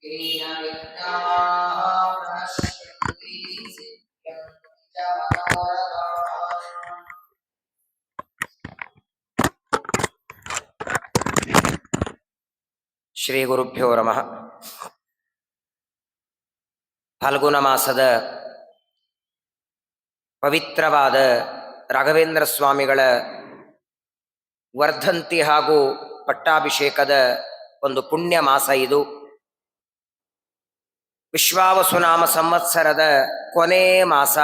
येन विघ्नाः प्रणश्यन्ति सिद्ध्यन्ति च मनोरथाः। ಶ್ರೀ ಗುರುಭ್ಯೋ ನಮಃ. ಫಲ್ಗುಣ ಮಾಸದ ಪವಿತ್ರವಾದ ರಾಘವೇಂದ್ರ ಸ್ವಾಮಿಗಳ ವರ್ಧಂತಿ ಹಾಗೂ ಪಟ್ಟಾಭಿಷೇಕದ ಒಂದು ಪುಣ್ಯ ಮಾಸ ಇದು. ವಿಶ್ವಾವಸುನಾಮ ಸಂವತ್ಸರದ ಕೊನೆ ಮಾಸ.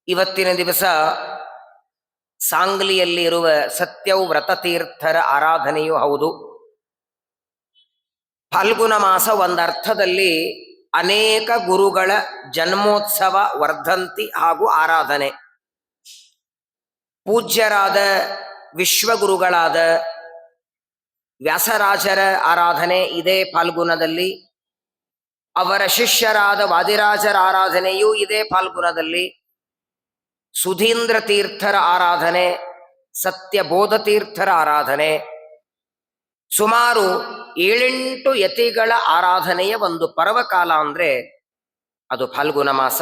ಇವತ್ತಿನ ದಿವಸ ಸಾಂಗ್ಲಿಯಲ್ಲಿ ಇರುವ ಸತ್ಯವ್ರತ ತೀರ್ಥರ ಆರಾಧನೆಯೂ ಹೌದು. ಫಲ್ಗುಣ ಮಾಸ ಒಂದರ್ಥದಲ್ಲಿ ಅನೇಕ ಗುರುಗಳ ಜನ್ಮೋತ್ಸವ, ವರ್ಧಂತಿ ಹಾಗೂ ಆರಾಧನೆ. ಪೂಜ್ಯರಾದ ವಿಶ್ವಗುರುಗಳಾದ ವ್ಯಾಸರಾಜರ ಆರಾಧನೆ ಇದೇ ಫಲ್ಗುಣದಲ್ಲಿ, ಅವರ ಶಿಷ್ಯರಾದ ವಾದಿರಾಜರ ಆರಾಧನೆಯೂ ಇದೇ ಫಲ್ಗುಣದಲ್ಲಿ, ಸುಧೀಂದ್ರ ತೀರ್ಥರ ಆರಾಧನೆ, ಸತ್ಯಬೋಧ ತೀರ್ಥರ ಆರಾಧನೆ, ಸುಮಾರು 7-8 ಯತಿಗಳ ಆರಾಧನೆಯ ಒಂದು ಪರ್ವಕಾಲ ಅಂದರೆ ಅದು ಫಲ್ಗುಣ ಮಾಸ.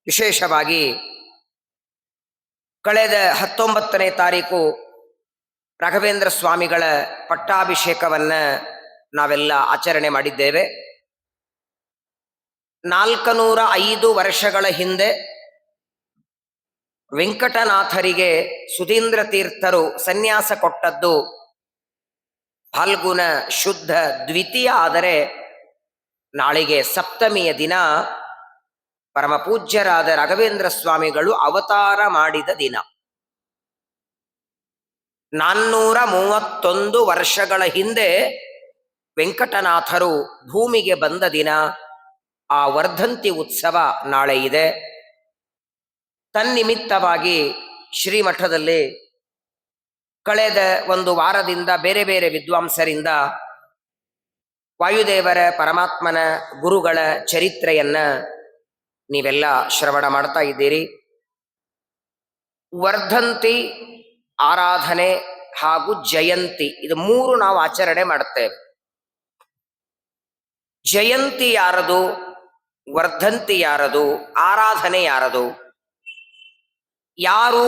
ವಿಶೇಷವಾಗಿ ಕಳೆದ 19ನೇ ತಾರೀಕು ರಾಘವೇಂದ್ರ ಸ್ವಾಮಿಗಳ ಪಟ್ಟಾಭಿಷೇಕವನ್ನು ನಾವೆಲ್ಲ ಆಚರಣೆ ಮಾಡಿದ್ದೇವೆ. 405 ವರ್ಷಗಳ ಹಿಂದೆ ವೆಂಕಟನಾಥರಿಗೆ ಸುಧೀಂದ್ರ ತೀರ್ಥರು ಸನ್ಯಾಸ ಕೊಟ್ಟದ್ದು ಫಲ್ಗುಣ ಶುದ್ಧ ದ್ವಿತೀಯ. ಆದರೆ ನಾಳೆಗೆ ಸಪ್ತಮಿಯ ದಿನ ಪರಮಪೂಜ್ಯರಾದ ರಾಘವೇಂದ್ರ ಸ್ವಾಮಿಗಳು ಅವತಾರ ಮಾಡಿದ ದಿನ. 431 ವರ್ಷಗಳ ಹಿಂದೆ ವೆಂಕಟನಾಥರು ಭೂಮಿಗೆ ಬಂದ ದಿನ. ಆ ವರ್ಧಂತಿ ಉತ್ಸವ ನಾಳೆ ಇದೆ. ತನ್ನಿಮಿತ್ತವಾಗಿ ಶ್ರೀಮಠದಲ್ಲಿ ಕಳೆದ ಒಂದು ವಾರದಿಂದ ಬೇರೆ ಬೇರೆ ವಿದ್ವಾಂಸರಿಂದ ವಾಯುದೇವರ ಪರಮಾತ್ಮನ ಗುರುಗಳ ಚರಿತ್ರೆಯನ್ನ ನೀವೆಲ್ಲ ಶ್ರವಣ ಮಾಡ್ತಾ ಇದ್ದೀರಿ. ವರ್ಧಂತಿ, ಆರಾಧನೆ ಹಾಗೂ ಜಯಂತಿ, ಇದು 3 ನಾವು ಆಚರಣೆ ಮಾಡುತ್ತೇವೆ. ಜಯಂತಿ ಯಾರದು, ವರ್ಧಂತಿ ಯಾರದು, ಆರಾಧನೆ ಯಾರದು? ಯಾರು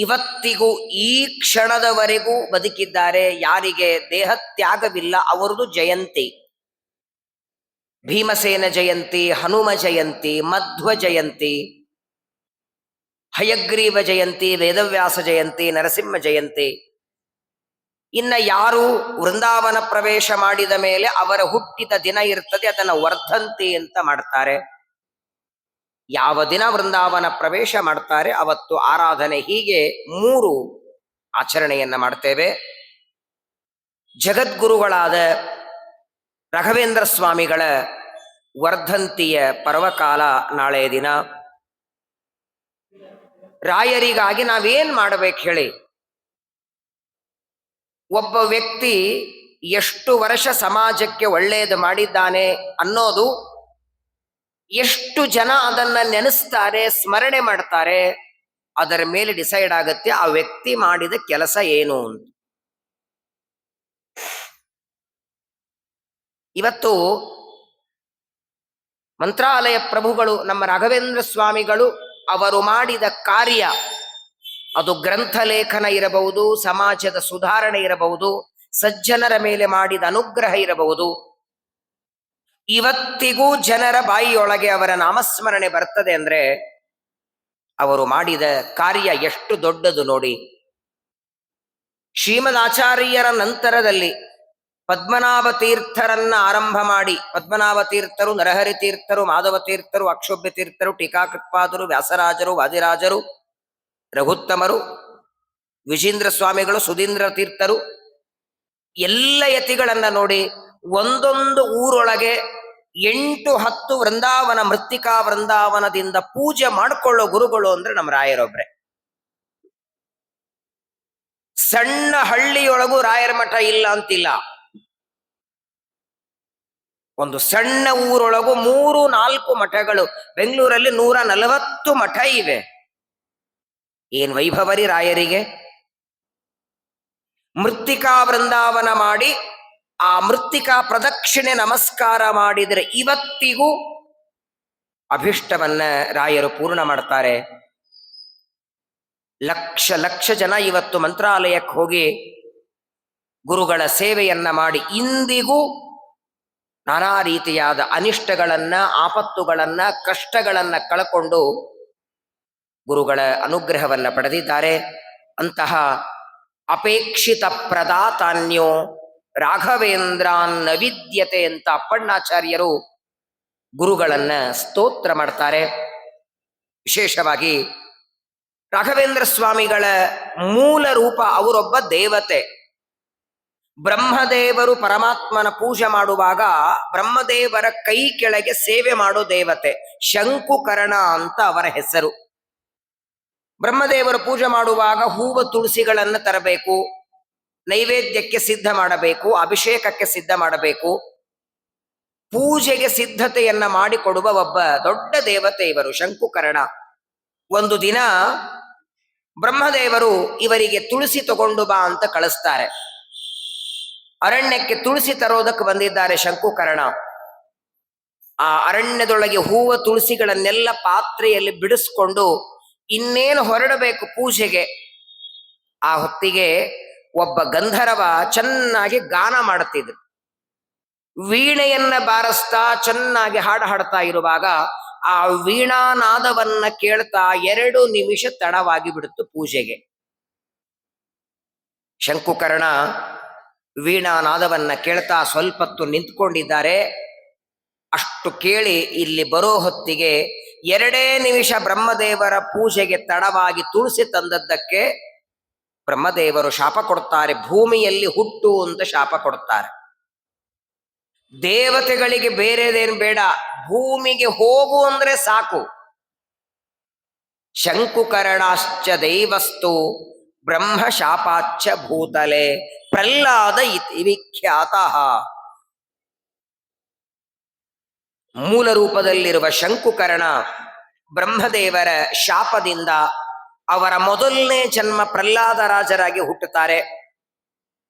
ಇವತ್ತಿಗೂ ಈ ಕ್ಷಣದವರೆಗೂ ಬದುಕಿದ್ದಾರೆ, ಯಾರಿಗೆ ದೇಹತ್ಯಾಗವಿಲ್ಲ, ಅವರದು ಜಯಂತಿ. ಭೀಮಸೇನ ಜಯಂತಿ, ಹನುಮ ಜಯಂತಿ, ಮಧ್ವ ಜಯಂತಿ, ಹಯಗ್ರೀವ ಜಯಂತಿ, ವೇದವ್ಯಾಸ ಜಯಂತಿ, ನರಸಿಂಹ ಜಯಂತಿ. ಇನ್ನ ಯಾರು ವೃಂದಾವನ ಪ್ರವೇಶ ಮಾಡಿದ ಮೇಲೆ ಅವರ ಹುಟ್ಟಿದ ದಿನ ಇರ್ತದೆ, ಅದನ್ನು ವರ್ಧಂತಿ ಅಂತ ಮಾಡ್ತಾರೆ. ಯಾವ ದಿನ ವೃಂದಾವನ ಪ್ರವೇಶ ಮಾಡ್ತಾರೆ ಅವತ್ತು ಆರಾಧನೆ. ಹೀಗೆ 3 ಆಚರಣೆಯನ್ನ ಮಾಡ್ತೇವೆ. ಜಗದ್ಗುರುಗಳಾದ ರಾಘವೇಂದ್ರ ಸ್ವಾಮಿಗಳ ವರ್ಧಂತಿಯ ಪರ್ವಕಾಲ ನಾಳೆ ದಿನ. ರಾಯರಿಗಾಗಿ ನಾವೇನ್ ಮಾಡಬೇಕು ಹೇಳಿ? ಒಬ್ಬ ವ್ಯಕ್ತಿ ಎಷ್ಟು ವರ್ಷ ಸಮಾಜಕ್ಕೆ ಒಳ್ಳೆಯದು ಮಾಡಿದ್ದಾನೆ ಅನ್ನೋದು, ಎಷ್ಟು ಜನ ಅದನ್ನ ನೆನೆಸ್ತಾರೆ, ಸ್ಮರಣೆ ಮಾಡ್ತಾರೆ, ಅದರ ಮೇಲೆ ಡಿಸೈಡ್ ಆಗುತ್ತೆ ಆ ವ್ಯಕ್ತಿ ಮಾಡಿದ ಕೆಲಸ ಏನು ಅಂತ. ಇವತ್ತು ಮಂತ್ರಾಲಯ ಪ್ರಭುಗಳು ನಮ್ಮ ರಾಘವೇಂದ್ರ ಸ್ವಾಮಿಗಳು ಅವರು ಮಾಡಿದ ಕಾರ್ಯ, ಅದು ಗ್ರಂಥ ಲೇಖನ ಇರಬಹುದು, ಸಮಾಜದ ಸುಧಾರಣೆ ಇರಬಹುದು, ಸಜ್ಜನರ ಮೇಲೆ ಮಾಡಿದ ಅನುಗ್ರಹ ಇರಬಹುದು. ಇವತ್ತಿಗೂ ಜನರ ಬಾಯಿಯೊಳಗೆ ಅವರ ನಾಮಸ್ಮರಣೆ ಬರ್ತದೆ ಅಂದ್ರೆ ಅವರು ಮಾಡಿದ ಕಾರ್ಯ ಎಷ್ಟು ದೊಡ್ಡದು ನೋಡಿ. ಶ್ರೀಮದ್ ಆಚಾರ್ಯರ ನಂತರದಲ್ಲಿ ಪದ್ಮನಾಭ ತೀರ್ಥರನ್ನ ಆರಂಭ ಮಾಡಿ, ಪದ್ಮನಾಭ ತೀರ್ಥರು, ನರಹರಿ ತೀರ್ಥರು, ಮಾಧವ ತೀರ್ಥರು, ಅಕ್ಷೋಭ್ಯ ತೀರ್ಥರು, ಟೀಕಾಕೃತ್ಪಾದರು, ವ್ಯಾಸರಾಜರು, ವಾದಿರಾಜರು, ರಘುತ್ತಮರು, ವಿಜೇಂದ್ರ ಸ್ವಾಮಿಗಳು, ಸುಧೀಂದ್ರ ತೀರ್ಥರು, ಎಲ್ಲ ಯತಿಗಳನ್ನ ನೋಡಿ. ಒಂದೊಂದು ಊರೊಳಗೆ 8-10 ವೃಂದಾವನ, ಮೃತ್ತಿಕಾ ವೃಂದಾವನದಿಂದ ಪೂಜೆ ಮಾಡಿಕೊಳ್ಳೋ ಗುರುಗಳು ಅಂದ್ರೆ ನಮ್ಮ ರಾಯರೊಬ್ರೆ. ಸಣ್ಣ ಹಳ್ಳಿಯೊಳಗೂ ರಾಯರ ಮಠ ಇಲ್ಲ ಅಂತಿಲ್ಲ. ಒಂದು ಸಣ್ಣ ಊರೊಳಗೂ 3-4 ಮಠಗಳು. ಬೆಂಗಳೂರಲ್ಲಿ 140 ಮಠ ಇವೆ. ಏನ್ ವೈಭವರಿ ರಾಯರಿಗೆ! ಮೃತ್ತಿಕಾ ವೃಂದಾವನ ಮಾಡಿ ಆ ಮೃತ್ತಿಕಾ ಪ್ರದಕ್ಷಿಣೆ ನಮಸ್ಕಾರ ಮಾಡಿದರೆ ಇವತ್ತಿಗೂ ಅಭಿಷ್ಟವನ್ನ ರಾಯರು ಪೂರ್ಣ ಮಾಡ್ತಾರೆ. ಲಕ್ಷ ಲಕ್ಷ ಜನ ಇವತ್ತು ಮಂತ್ರಾಲಯಕ್ಕೆ ಹೋಗಿ ಗುರುಗಳ ಸೇವೆಯನ್ನ ಮಾಡಿ ಇಂದಿಗೂ ನಾನಾ ರೀತಿಯಾದ ಅನಿಷ್ಟಗಳನ್ನ, ಆಪತ್ತುಗಳನ್ನ, ಕಷ್ಟಗಳನ್ನ ಕಳಕೊಂಡು ಗುರುಗಳ ಅನುಗ್ರಹವನ್ನ ಪಡೆದಿದ್ದಾರೆ. ಅಂತಹ ಅಪೇಕ್ಷಿತ ಪ್ರದಾತಾನ್ಯೋ ರಾಘವೇಂದ್ರಾನ್ನ ವಿದ್ಯತೆ ಅಂತ ಅಪ್ಪಣ್ಣಾಚಾರ್ಯರು ಗುರುಗಳನ್ನ ಸ್ತೋತ್ರ ಮಾಡ್ತಾರೆ. ವಿಶೇಷವಾಗಿ ರಾಘವೇಂದ್ರ ಸ್ವಾಮಿಗಳ ಮೂಲ ರೂಪ, ಅವರೊಬ್ಬ ದೇವತೆ. ಬ್ರಹ್ಮದೇವರು ಪರಮಾತ್ಮನ ಪೂಜೆ ಮಾಡುವಾಗ ಬ್ರಹ್ಮದೇವರ ಕೈ ಕೆಳಗೆ ಸೇವೆ ಮಾಡೋ ದೇವತೆ ಶಂಕುಕರ್ಣ ಅಂತ ಅವರ ಹೆಸರು. ಬ್ರಹ್ಮದೇವರು ಪೂಜೆ ಮಾಡುವಾಗ ಹೂವು ತುಳಸಿಗಳನ್ನು ತರಬೇಕು, ನೈವೇದ್ಯಕ್ಕೆ ಸಿದ್ಧ ಮಾಡಬೇಕು, ಅಭಿಷೇಕಕ್ಕೆ ಸಿದ್ಧ ಮಾಡಬೇಕು, ಪೂಜೆಗೆ ಸಿದ್ಧತೆಯನ್ನ ಮಾಡಿಕೊಡುವ ಒಬ್ಬ ದೊಡ್ಡ ದೇವತೆ ಇವರು ಶಂಕುಕರ್ಣ. ಒಂದು ದಿನ ಬ್ರಹ್ಮದೇವರು ಇವರಿಗೆ ತುಳಸಿ ತಗೊಂಡು ಬಾ ಅಂತ ಕಳಿಸ್ತಾರೆ. ಅರಣ್ಯಕ್ಕೆ ತುಳಸಿ ತರೋದಕ್ಕೆ ಬಂದಿದ್ದಾರೆ ಶಂಕುಕರ್ಣ. ಆ ಅರಣ್ಯದೊಳಗೆ ಹೂವು ತುಳಸಿಗಳನ್ನೆಲ್ಲ ಪಾತ್ರೆಯಲ್ಲಿ ಬಿಡಿಸ್ಕೊಂಡು ಇನ್ನೇನು ಹೊರಡಬೇಕು ಪೂಜೆಗೆ. ಆ ಹೊತ್ತಿಗೆ ಒಬ್ಬ ಗಂಧರ್ವ ಚೆನ್ನಾಗಿ ಗಾನ ಮಾಡುತ್ತಿದ್ರು. ವೀಣೆಯನ್ನ ಬಾರಿಸ್ತಾ ಚೆನ್ನಾಗಿ ಹಾಡು ಹಾಡ್ತಾ ಇರುವಾಗ ಆ ವೀಣಾನಾದವನ್ನ ಕೇಳ್ತಾ 2 ನಿಮಿಷ ತಡವಾಗಿ ಬಿಡುತ್ತು ಪೂಜೆಗೆ. ಶಂಕುಕರ್ಣ ವೀಣಾನಾದವನ್ನ ಕೇಳ್ತಾ ಸ್ವಲ್ಪತ್ತು ನಿಂತ್ಕೊಂಡಿದ್ದಾರೆ. ಅಷ್ಟು ಕೇಳಿ ಇಲ್ಲಿ ಬರೋ ಹೊತ್ತಿಗೆ 2 ನಿಮಿಷ ಬ್ರಹ್ಮದೇವರ ಪೂಜೆಗೆ ತಡವಾಗಿ ತುಳಸಿ ತಂದದ್ದಕ್ಕೆ ಬ್ರಹ್ಮದೇವರು ಶಾಪ ಕೊಡ್ತಾರೆ. ಭೂಮಿಯಲ್ಲಿ ಹುಟ್ಟು ಅಂತ ಶಾಪ ಕೊಡ್ತಾರೆ. ದೇವತೆಗಳಿಗೆ ಬೇರೆದೇನು ಬೇಡ, ಭೂಮಿಗೆ ಹೋಗು ಅಂದ್ರೆ ಸಾಕು. ಶಂಕುಕರ್ಣಾಶ್ಚ ದೈವಸ್ತು ಬ್ರಹ್ಮ ಶಾಪಾಚ್ಚ ಭೂತಲೆ ಪ್ರಹ್ಲಾದ ಇತಿ ವಿಖ್ಯಾತಃ. ಮೂಲ ರೂಪದಲ್ಲಿರುವ ಶಂಕುಕರ್ಣ ಬ್ರಹ್ಮದೇವರ ಶಾಪದಿಂದ ಅವರ ಮೊದಲನೇ ಜನ್ಮ ಪ್ರಹ್ಲಾದ ರಾಜರಾಗಿ ಹುಟ್ಟುತ್ತಾರೆ.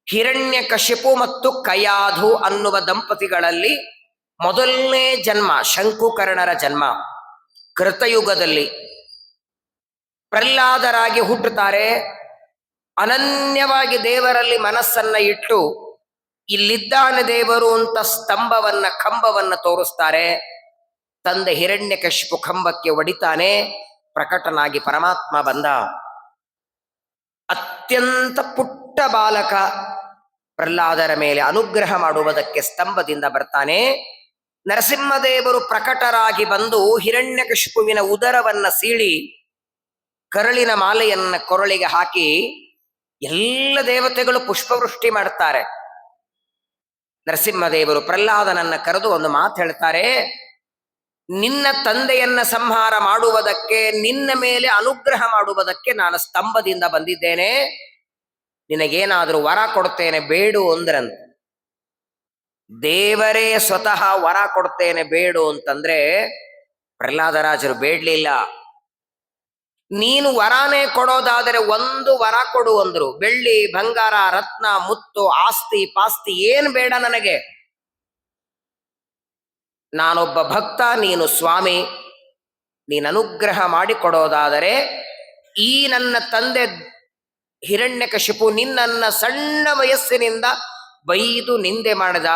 ಹಿರಣ್ಯಕಶಿಪು ಮತ್ತು ಕಯಾಧು ಅನ್ನುವ ದಂಪತಿಗಳಲ್ಲಿ ಮೊದಲನೇ ಜನ್ಮ ಶಂಕುಕರ್ಣರ ಜನ್ಮ. ಕೃತಯುಗದಲ್ಲಿ ಪ್ರಹ್ಲಾದರಾಗಿ ಹುಟ್ಟುತ್ತಾರೆ. ಅನನ್ಯವಾಗಿ ದೇವರಲ್ಲಿ ಮನಸ್ಸನ್ನ ಇಟ್ಟು ಇಲ್ಲಿದ್ದಾನೆ ದೇವರು ಅಂತ ಸ್ತಂಭವನ್ನ, ಕಂಬವನ್ನ ತೋರಿಸ್ತಾರೆ. ತಂದೆ ಹಿರಣ್ಯಕಶಿಪು ಕಂಬಕ್ಕೆ ಒಡಿತಾನೆ. ಪ್ರಕಟನಾಗಿ ಪರಮಾತ್ಮ ಬಂದ. ಅತ್ಯಂತ ಪುಟ್ಟ ಬಾಲಕ ಪ್ರಹ್ಲಾದರ ಮೇಲೆ ಅನುಗ್ರಹ ಮಾಡುವುದಕ್ಕೆ ಸ್ತಂಭದಿಂದ ಬರ್ತಾನೆ. ನರಸಿಂಹದೇವರು ಪ್ರಕಟರಾಗಿ ಬಂದು ಹಿರಣ್ಯಕಶಿಪುವಿನ ಉದರವನ್ನ ಸೀಳಿ ಕರಳಿನ ಮಾಲೆಯನ್ನ ಕೊರಳಿಗೆ ಹಾಕಿ ಎಲ್ಲ ದೇವತೆಗಳು ಪುಷ್ಪವೃಷ್ಟಿ ಮಾಡ್ತಾರೆ. ನರಸಿಂಹದೇವರು ಪ್ರಹ್ಲಾದನನ್ನ ಕರೆದು ಒಂದು ಮಾತು ಹೇಳ್ತಾರೆ. ನಿನ್ನ ತಂದೆಯನ್ನ ಸಂಹಾರ ಮಾಡುವುದಕ್ಕೆ, ನಿನ್ನ ಮೇಲೆ ಅನುಗ್ರಹ ಮಾಡುವುದಕ್ಕೆ ನಾನು ಸ್ತಂಭದಿಂದ ಬಂದಿದ್ದೇನೆ. ನಿನಗೇನಾದ್ರೂ ವರ ಕೊಡ್ತೇನೆ ಬೇಡು ಅಂದ್ರಂತ. ದೇವರೇ ಸ್ವತಃ ವರ ಕೊಡ್ತೇನೆ ಬೇಡು ಅಂತಂದ್ರೆ ಪ್ರಹ್ಲಾದರಾಜರು ಬೇಡ್ಲಿಲ್ಲ. ನೀನು ವರಾನೇ ಕೊಡೋದಾದರೆ ಒಂದು ವರ ಕೊಡು ಅಂದ್ರು. ಬೆಳ್ಳಿ, ಬಂಗಾರ, ರತ್ನ, ಮುತ್ತು, ಆಸ್ತಿ ಪಾಸ್ತಿ ಏನ್ ಬೇಡ ನನಗೆ. ನಾನೊಬ್ಬ ಭಕ್ತ, ನೀನು ಸ್ವಾಮಿ. ನೀನು ಅನುಗ್ರಹ ಮಾಡಿ ಕೊಡೋದಾದರೆ ಈ ನನ್ನ ತಂದೆ ಹಿರಣ್ಯಕಶಿಪು ನಿನ್ನನ್ನ ಸಣ್ಣ ವಯಸ್ಸಿನಿಂದ ಬೈದು ನಿಂದೆ ಮಾಡಿದ.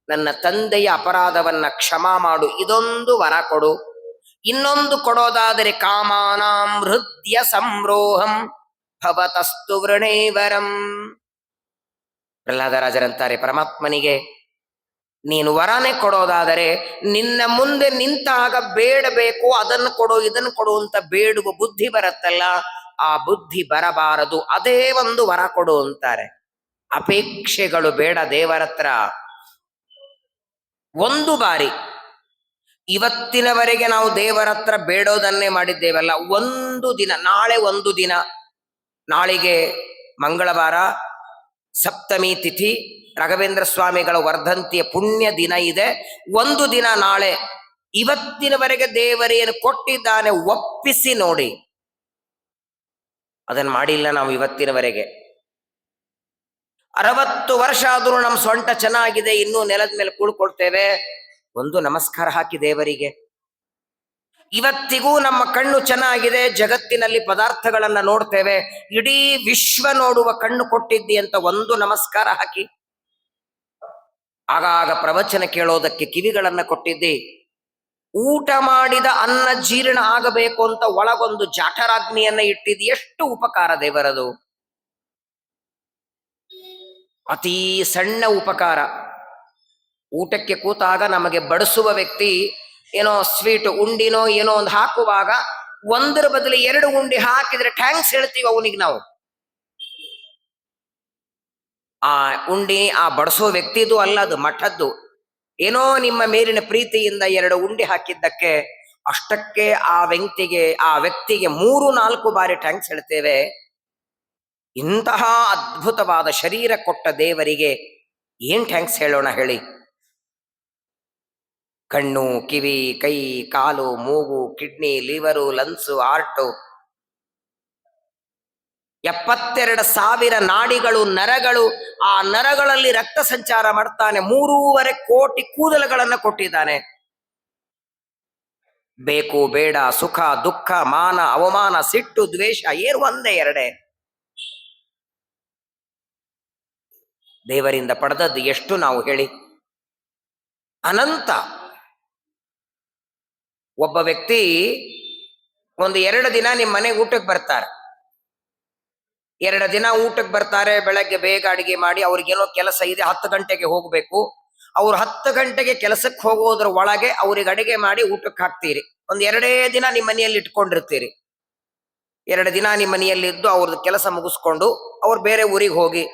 ನನ್ನ ತಂದೆಯ ಅಪರಾಧವನ್ನ ಕ್ಷಮಾ ಮಾಡು, ಇದೊಂದು ವರ ಕೊಡು. ಇನ್ನೊಂದು ಕೊಡೋದಾದರೆ ಕಾಮಾನಾಂ ಹೃದಯ ಸಂರೋಹಂ ಭವತಸ್ತು ವೃಣೇವರಂ. ಪ್ರಹ್ಲಾದರಾಜರಂತಾರೆ ಪರಮಾತ್ಮನಿಗೆ, ನೀನು ವರನೇ ಕೊಡೋದಾದರೆ ನಿನ್ನ ಮುಂದೆ ನಿಂತಾಗ ಬೇಡಬೇಕು, ಅದನ್ನು ಕೊಡು ಇದನ್ನು ಕೊಡು ಅಂತ ಬೇಡುವ ಬುದ್ಧಿ ಬರುತ್ತಲ್ಲ, ಆ ಬುದ್ಧಿ ಬರಬಾರದು. ಅದೇ ಒಂದು ವರ ಕೊಡು ಅಂತಾರೆ. ಅಪೇಕ್ಷೆಗಳು ಬೇಡ ದೇವರತ್ರ. ಒಂದು ಬಾರಿ ಇವತ್ತಿನವರೆಗೆ ನಾವು ದೇವರತ್ರ ಬೇಡೋದನ್ನೇ ಮಾಡಿದ್ದೇವಲ್ಲ. ಒಂದು ದಿನ, ನಾಳೆ ಒಂದು ದಿನ, ನಾಳಿಗೆ ಮಂಗಳವಾರ ಸಪ್ತಮಿ ತಿಥಿ, ರಾಘವೇಂದ್ರ ಸ್ವಾಮಿಗಳ ವರ್ಧಂತಿಯ ಪುಣ್ಯ ದಿನ ಇದೆ. ಒಂದು ದಿನ ನಾಳೆ, ಇವತ್ತಿನವರೆಗೆ ದೇವರೇನು ಕೊಟ್ಟಿದ್ದಾನೆ ಒಪ್ಪಿಸಿ ನೋಡಿ. ಅದನ್ನು ಮಾಡಿಲ್ಲ ನಾವು ಇವತ್ತಿನವರೆಗೆ. 60 ವರ್ಷ ಆದ್ರೂ ನಮ್ಮ ಸೊಂಟ ಚೆನ್ನಾಗಿದೆ, ಇನ್ನೂ ನೆಲದ ಮೇಲೆ ಕೂಳ್ಕೊಳ್ತೇವೆ. ಒಂದು ನಮಸ್ಕಾರ ಹಾಕಿ ದೇವರಿಗೆ. ಇವತ್ತಿಗೂ ನಮ್ಮ ಕಣ್ಣು ಚೆನ್ನಾಗಿದೆ, ಜಗತ್ತಿನಲ್ಲಿ ಪದಾರ್ಥಗಳನ್ನ ನೋಡ್ತೇವೆ, ಇಡೀ ವಿಶ್ವ ನೋಡುವ ಕಣ್ಣು ಕೊಟ್ಟಿದ್ದಿ ಅಂತ ಒಂದು ನಮಸ್ಕಾರ ಹಾಕಿ. ಆಗಾಗ ಪ್ರವಚನ ಕೇಳೋದಕ್ಕೆ ಕಿವಿಗಳನ್ನ ಕೊಟ್ಟಿದ್ದಿ, ಊಟ ಮಾಡಿದ ಅನ್ನ ಜೀರ್ಣ ಆಗಬೇಕು ಅಂತ ಒಳಗೊಂದು ಜಾಠರಾಗ್ನಿಯನ್ನ ಇಟ್ಟಿದ್ದು, ಎಷ್ಟು ಉಪಕಾರ ದೇವರದು. ಅತೀ ಸಣ್ಣ ಉಪಕಾರ. ಊಟಕ್ಕೆ ಕೂತಾಗ ನಮಗೆ ಬಡಿಸುವ ವ್ಯಕ್ತಿ ಏನೋ ಸ್ವೀಟ್ ಉಂಡಿನೋ ಏನೋ ಒಂದು ಹಾಕುವಾಗ ಒಂದರ ಬದಲು 2 ಉಂಡಿ ಹಾಕಿದ್ರೆ ಥ್ಯಾಂಕ್ಸ್ ಹೇಳ್ತೀವಿ ಅವನಿಗೆ ನಾವು. ಆ ಉಂಡಿ ಆ ಬಡಿಸೋ ವ್ಯಕ್ತಿದು ಅಲ್ಲ, ಅದು ಮಠದ್ದು. ಏನೋ ನಿಮ್ಮ ಮೇಲಿನ ಪ್ರೀತಿಯಿಂದ 2 ಉಂಡಿ ಹಾಕಿದ್ದಕ್ಕೆ ಅಷ್ಟಕ್ಕೆ ಆ ವ್ಯಕ್ತಿಗೆ 3-4 ಬಾರಿ ಥ್ಯಾಂಕ್ಸ್ ಹೇಳ್ತೇವೆ. ಇಂತಹ ಅದ್ಭುತವಾದ ಶರೀರ ಕೊಟ್ಟ ದೇವರಿಗೆ ಏನ್ ಥ್ಯಾಂಕ್ಸ್ ಹೇಳೋಣ ಹೇಳಿ? ಕಣ್ಣು, ಕಿವಿ, ಕೈ, ಕಾಲು, ಮೂಗು, ಕಿಡ್ನಿ, ಲಿವರು, ಲಂಗ್ಸು, ಹಾರ್ಟು, 72,000 ನಾಡಿಗಳು, ನರಗಳು. ಆ ನರಗಳಲ್ಲಿ ರಕ್ತ ಸಂಚಾರ ಮಾಡ್ತಾನೆ. 3.5 ಕೋಟಿ ಕೂದಲುಗಳನ್ನ ಕೊಟ್ಟಿದ್ದಾನೆ. ಬೇಕು ಬೇಡ, ಸುಖ ದುಃಖ, ಮಾನ ಅವಮಾನ, ಸಿಟ್ಟು ದ್ವೇಷ ಏನು ಒಂದೇ ಎರಡೇ. ದೇವರಿಂದ ಪಡೆದದ್ದು ಎಷ್ಟು ನಾವು ಹೇಳಿ? ಅನಂತ. ಒಬ್ಬ ವ್ಯಕ್ತಿ ಒಂದು 2 ದಿನ ನಿಮ್ಮ ಮನೆಗೆ ಊಟಕ್ಕೆ ಬರ್ತಾರೆ. 2 ದಿನ ಊಟಕ್ಕೆ ಬರ್ತಾರೆ. ಬೆಳಗ್ಗೆ ಬೇಗ ಅಡಿಗೆ ಮಾಡಿ, ಅವ್ರಿಗೇನೋ ಕೆಲಸ ಇದೆ, 10 ಗಂಟೆಗೆ ಹೋಗ್ಬೇಕು. ಅವ್ರು 10 ಗಂಟೆಗೆ ಕೆಲಸಕ್ಕೆ ಹೋಗೋದ್ರ ಒಳಗೆ ಅವ್ರಿಗೆ ಅಡಿಗೆ ಮಾಡಿ ಊಟಕ್ಕೆ ಹಾಕ್ತೀರಿ. ಒಂದು 2 ದಿನ ನಿಮ್ಮ ಮನೆಯಲ್ಲಿ ಇಟ್ಕೊಂಡಿರ್ತೀರಿ. 2 ದಿನ ನಿಮ್ಮ ಮನೆಯಲ್ಲಿದ್ದು ಅವ್ರದ್ದು ಕೆಲಸ ಮುಗಿಸ್ಕೊಂಡು ಅವ್ರು ಬೇರೆ ಊರಿಗೆ ಹೋಗಿ,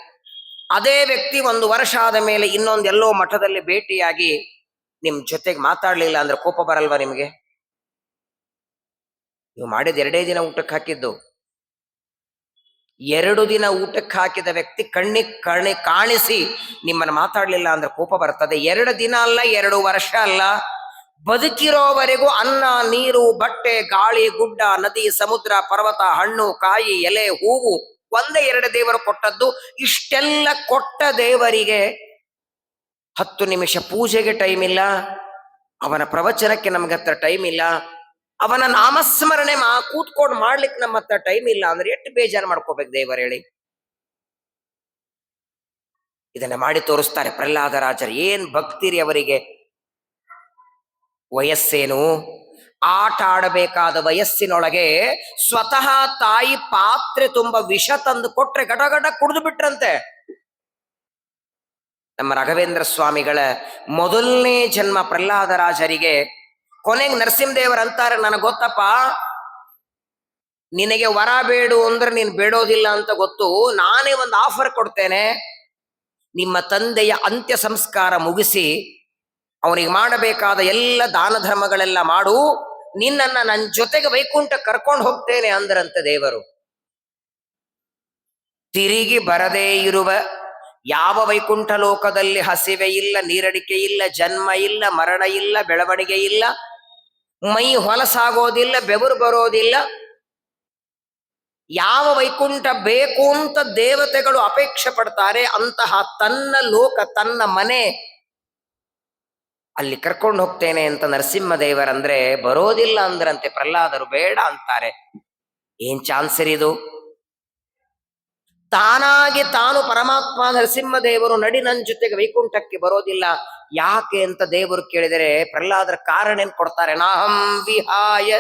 ಅದೇ ವ್ಯಕ್ತಿ 1 ವರ್ಷ ಆದ ಮೇಲೆ ಇನ್ನೊಂದೆಲ್ಲೋ ಮಠದಲ್ಲಿ ಭೇಟಿಯಾಗಿ ನಿಮ್ ಜೊತೆಗೆ ಮಾತಾಡ್ಲಿಲ್ಲ ಅಂದ್ರೆ ಕೋಪ ಬರಲ್ವಾ ನಿಮ್ಗೆ? ನೀವು ಮಾಡಿದ 2 ದಿನ ಊಟಕ್ಕೆ ಹಾಕಿದ್ದು. 2 ದಿನ ಊಟಕ್ಕೆ ಹಾಕಿದ ವ್ಯಕ್ತಿ ಕಣ್ಣಿ ಕಾಣಿಸಿ ನಿಮ್ಮನ್ನು ಮಾತಾಡ್ಲಿಲ್ಲ ಅಂದ್ರೆ ಕೋಪ ಬರ್ತದೆ. 2 ದಿನ ಅಲ್ಲ, 2 ವರ್ಷ ಅಲ್ಲ, ಬದುಕಿರೋವರೆಗೂ ಅನ್ನ, ನೀರು, ಬಟ್ಟೆ, ಗಾಳಿ, ಗುಡ್ಡ, ನದಿ, ಸಮುದ್ರ, ಪರ್ವತ, ಹಣ್ಣು, ಕಾಯಿ, ಎಲೆ, ಹೂವು ಒಂದೇ 2 ದೇವರು ಕೊಟ್ಟದ್ದು. ಇಷ್ಟೆಲ್ಲ ಕೊಟ್ಟ ದೇವರಿಗೆ 10 ನಿಮಿಷ ಪೂಜೆಗೆ ಟೈಮ್ ಇಲ್ಲ, ಅವನ ಪ್ರವಚನಕ್ಕೆ ನಮ್ಗೆ ಹತ್ರ ಟೈಮ್ ಇಲ್ಲ, ಅವನ ನಾಮಸ್ಮರಣೆ ಕೂತ್ಕೊಂಡು ಮಾಡ್ಲಿಕ್ಕೆ ನಮ್ಮ ಹತ್ರ ಟೈಮ್ ಇಲ್ಲ ಅಂದ್ರೆ ಎಷ್ಟು ಬೇಜಾರು ಮಾಡ್ಕೋಬೇಕು ದೇವರು ಹೇಳಿ? ಇದನ್ನ ಮಾಡಿ ತೋರಿಸ್ತಾರೆ ಪ್ರಹ್ಲಾದರಾಜರು. ಏನ್ ಭಕ್ತಿರಿ ಅವರಿಗೆ! ವಯಸ್ಸೇನು? ಆಟ ಆಡಬೇಕಾದ ವಯಸ್ಸಿನೊಳಗೆ ಸ್ವತಃ ತಾಯಿ ಪಾತ್ರೆ ತುಂಬ ವಿಷ ತಂದು ಕೊಟ್ರೆ ಗಡಗಡ ಕುಡಿದು ಬಿಟ್ರಂತೆ. ನಮ್ಮ ರಾಘವೇಂದ್ರ ಸ್ವಾಮಿಗಳ ಮೊದಲನೇ ಜನ್ಮ ಪ್ರಹ್ಲಾದರಾಜರಿಗೆ. ಕೊನೆಗೆ ನರಸಿಂಹದೇವರು ಅಂತಾರೆ, ನನಗೆ ಗೊತ್ತಪ್ಪ, ನಿನಗೆ ವರ ಬೇಡು ಅಂದ್ರೆ ನೀನು ಬೇಡೋದಿಲ್ಲ ಅಂತ ಗೊತ್ತು, ನಾನೇ ಒಂದು ಆಫರ್ ಕೊಡ್ತೇನೆ. ನಿಮ್ಮ ತಂದೆಯ ಅಂತ್ಯ ಸಂಸ್ಕಾರ ಮುಗಿಸಿ ಅವನಿಗೆ ಮಾಡಬೇಕಾದ ಎಲ್ಲ ದಾನ ಧರ್ಮಗಳೆಲ್ಲ ಮಾಡು, ನಿನ್ನನ್ನ ನನ್ನ ಜೊತೆಗೆ ವೈಕುಂಠ ಕರ್ಕೊಂಡು ಹೋಗ್ತೇನೆ ಅಂದ್ರಂತೆ ದೇವರು. ತಿರುಗಿ ಬರದೇ ಇರುವ ಯಾವ ವೈಕುಂಠ ಲೋಕದಲ್ಲಿ ಹಸಿವೆ ಇಲ್ಲ, ನೀರಡಿಕೆ ಇಲ್ಲ, ಜನ್ಮ ಇಲ್ಲ, ಮರಣ ಇಲ್ಲ, ಬೆಳವಣಿಗೆ ಇಲ್ಲ, ಮೈ ಹೊಲಸಾಗೋದಿಲ್ಲ, ಬೆವರು ಬರೋದಿಲ್ಲ. ಯಾವ ವೈಕುಂಠ ಬೇಕು ಅಂತ ದೇವತೆಗಳು ಅಪೇಕ್ಷೆ ಪಡ್ತಾರೆ ಅಂತಹ ತನ್ನ ಲೋಕ, ತನ್ನ ಮನೆ, ಅಲ್ಲಿ ಕರ್ಕೊಂಡು ಹೋಗ್ತೇನೆ ಅಂತ ನರಸಿಂಹದೇವರಂದ್ರೆ ಬರೋದಿಲ್ಲ ಅಂದ್ರಂತೆ. ಪ್ರಹ್ಲಾದರು ಬೇಡ ಅಂತಾರೆ. ಏನ್ ಚಾನ್ಸರಿದು? ತಾನಾಗಿ ತಾನು ಪರಮಾತ್ಮ ನರಸಿಂಹದೇವರು ನಡಿ ನನ್ನ ಜೊತೆಗೆ ವೈಕುಂಠಕ್ಕೆ ಬರೋದಿಲ್ಲ ಯಾಕೆ ಅಂತ ದೇವರು ಕೇಳಿದರೆ ಪ್ರಹ್ಲಾದರ ಕಾರಣ ಏನ್ ಕೊಡ್ತಾರೆ? ನಾಹಂ ವಿಹಾಯ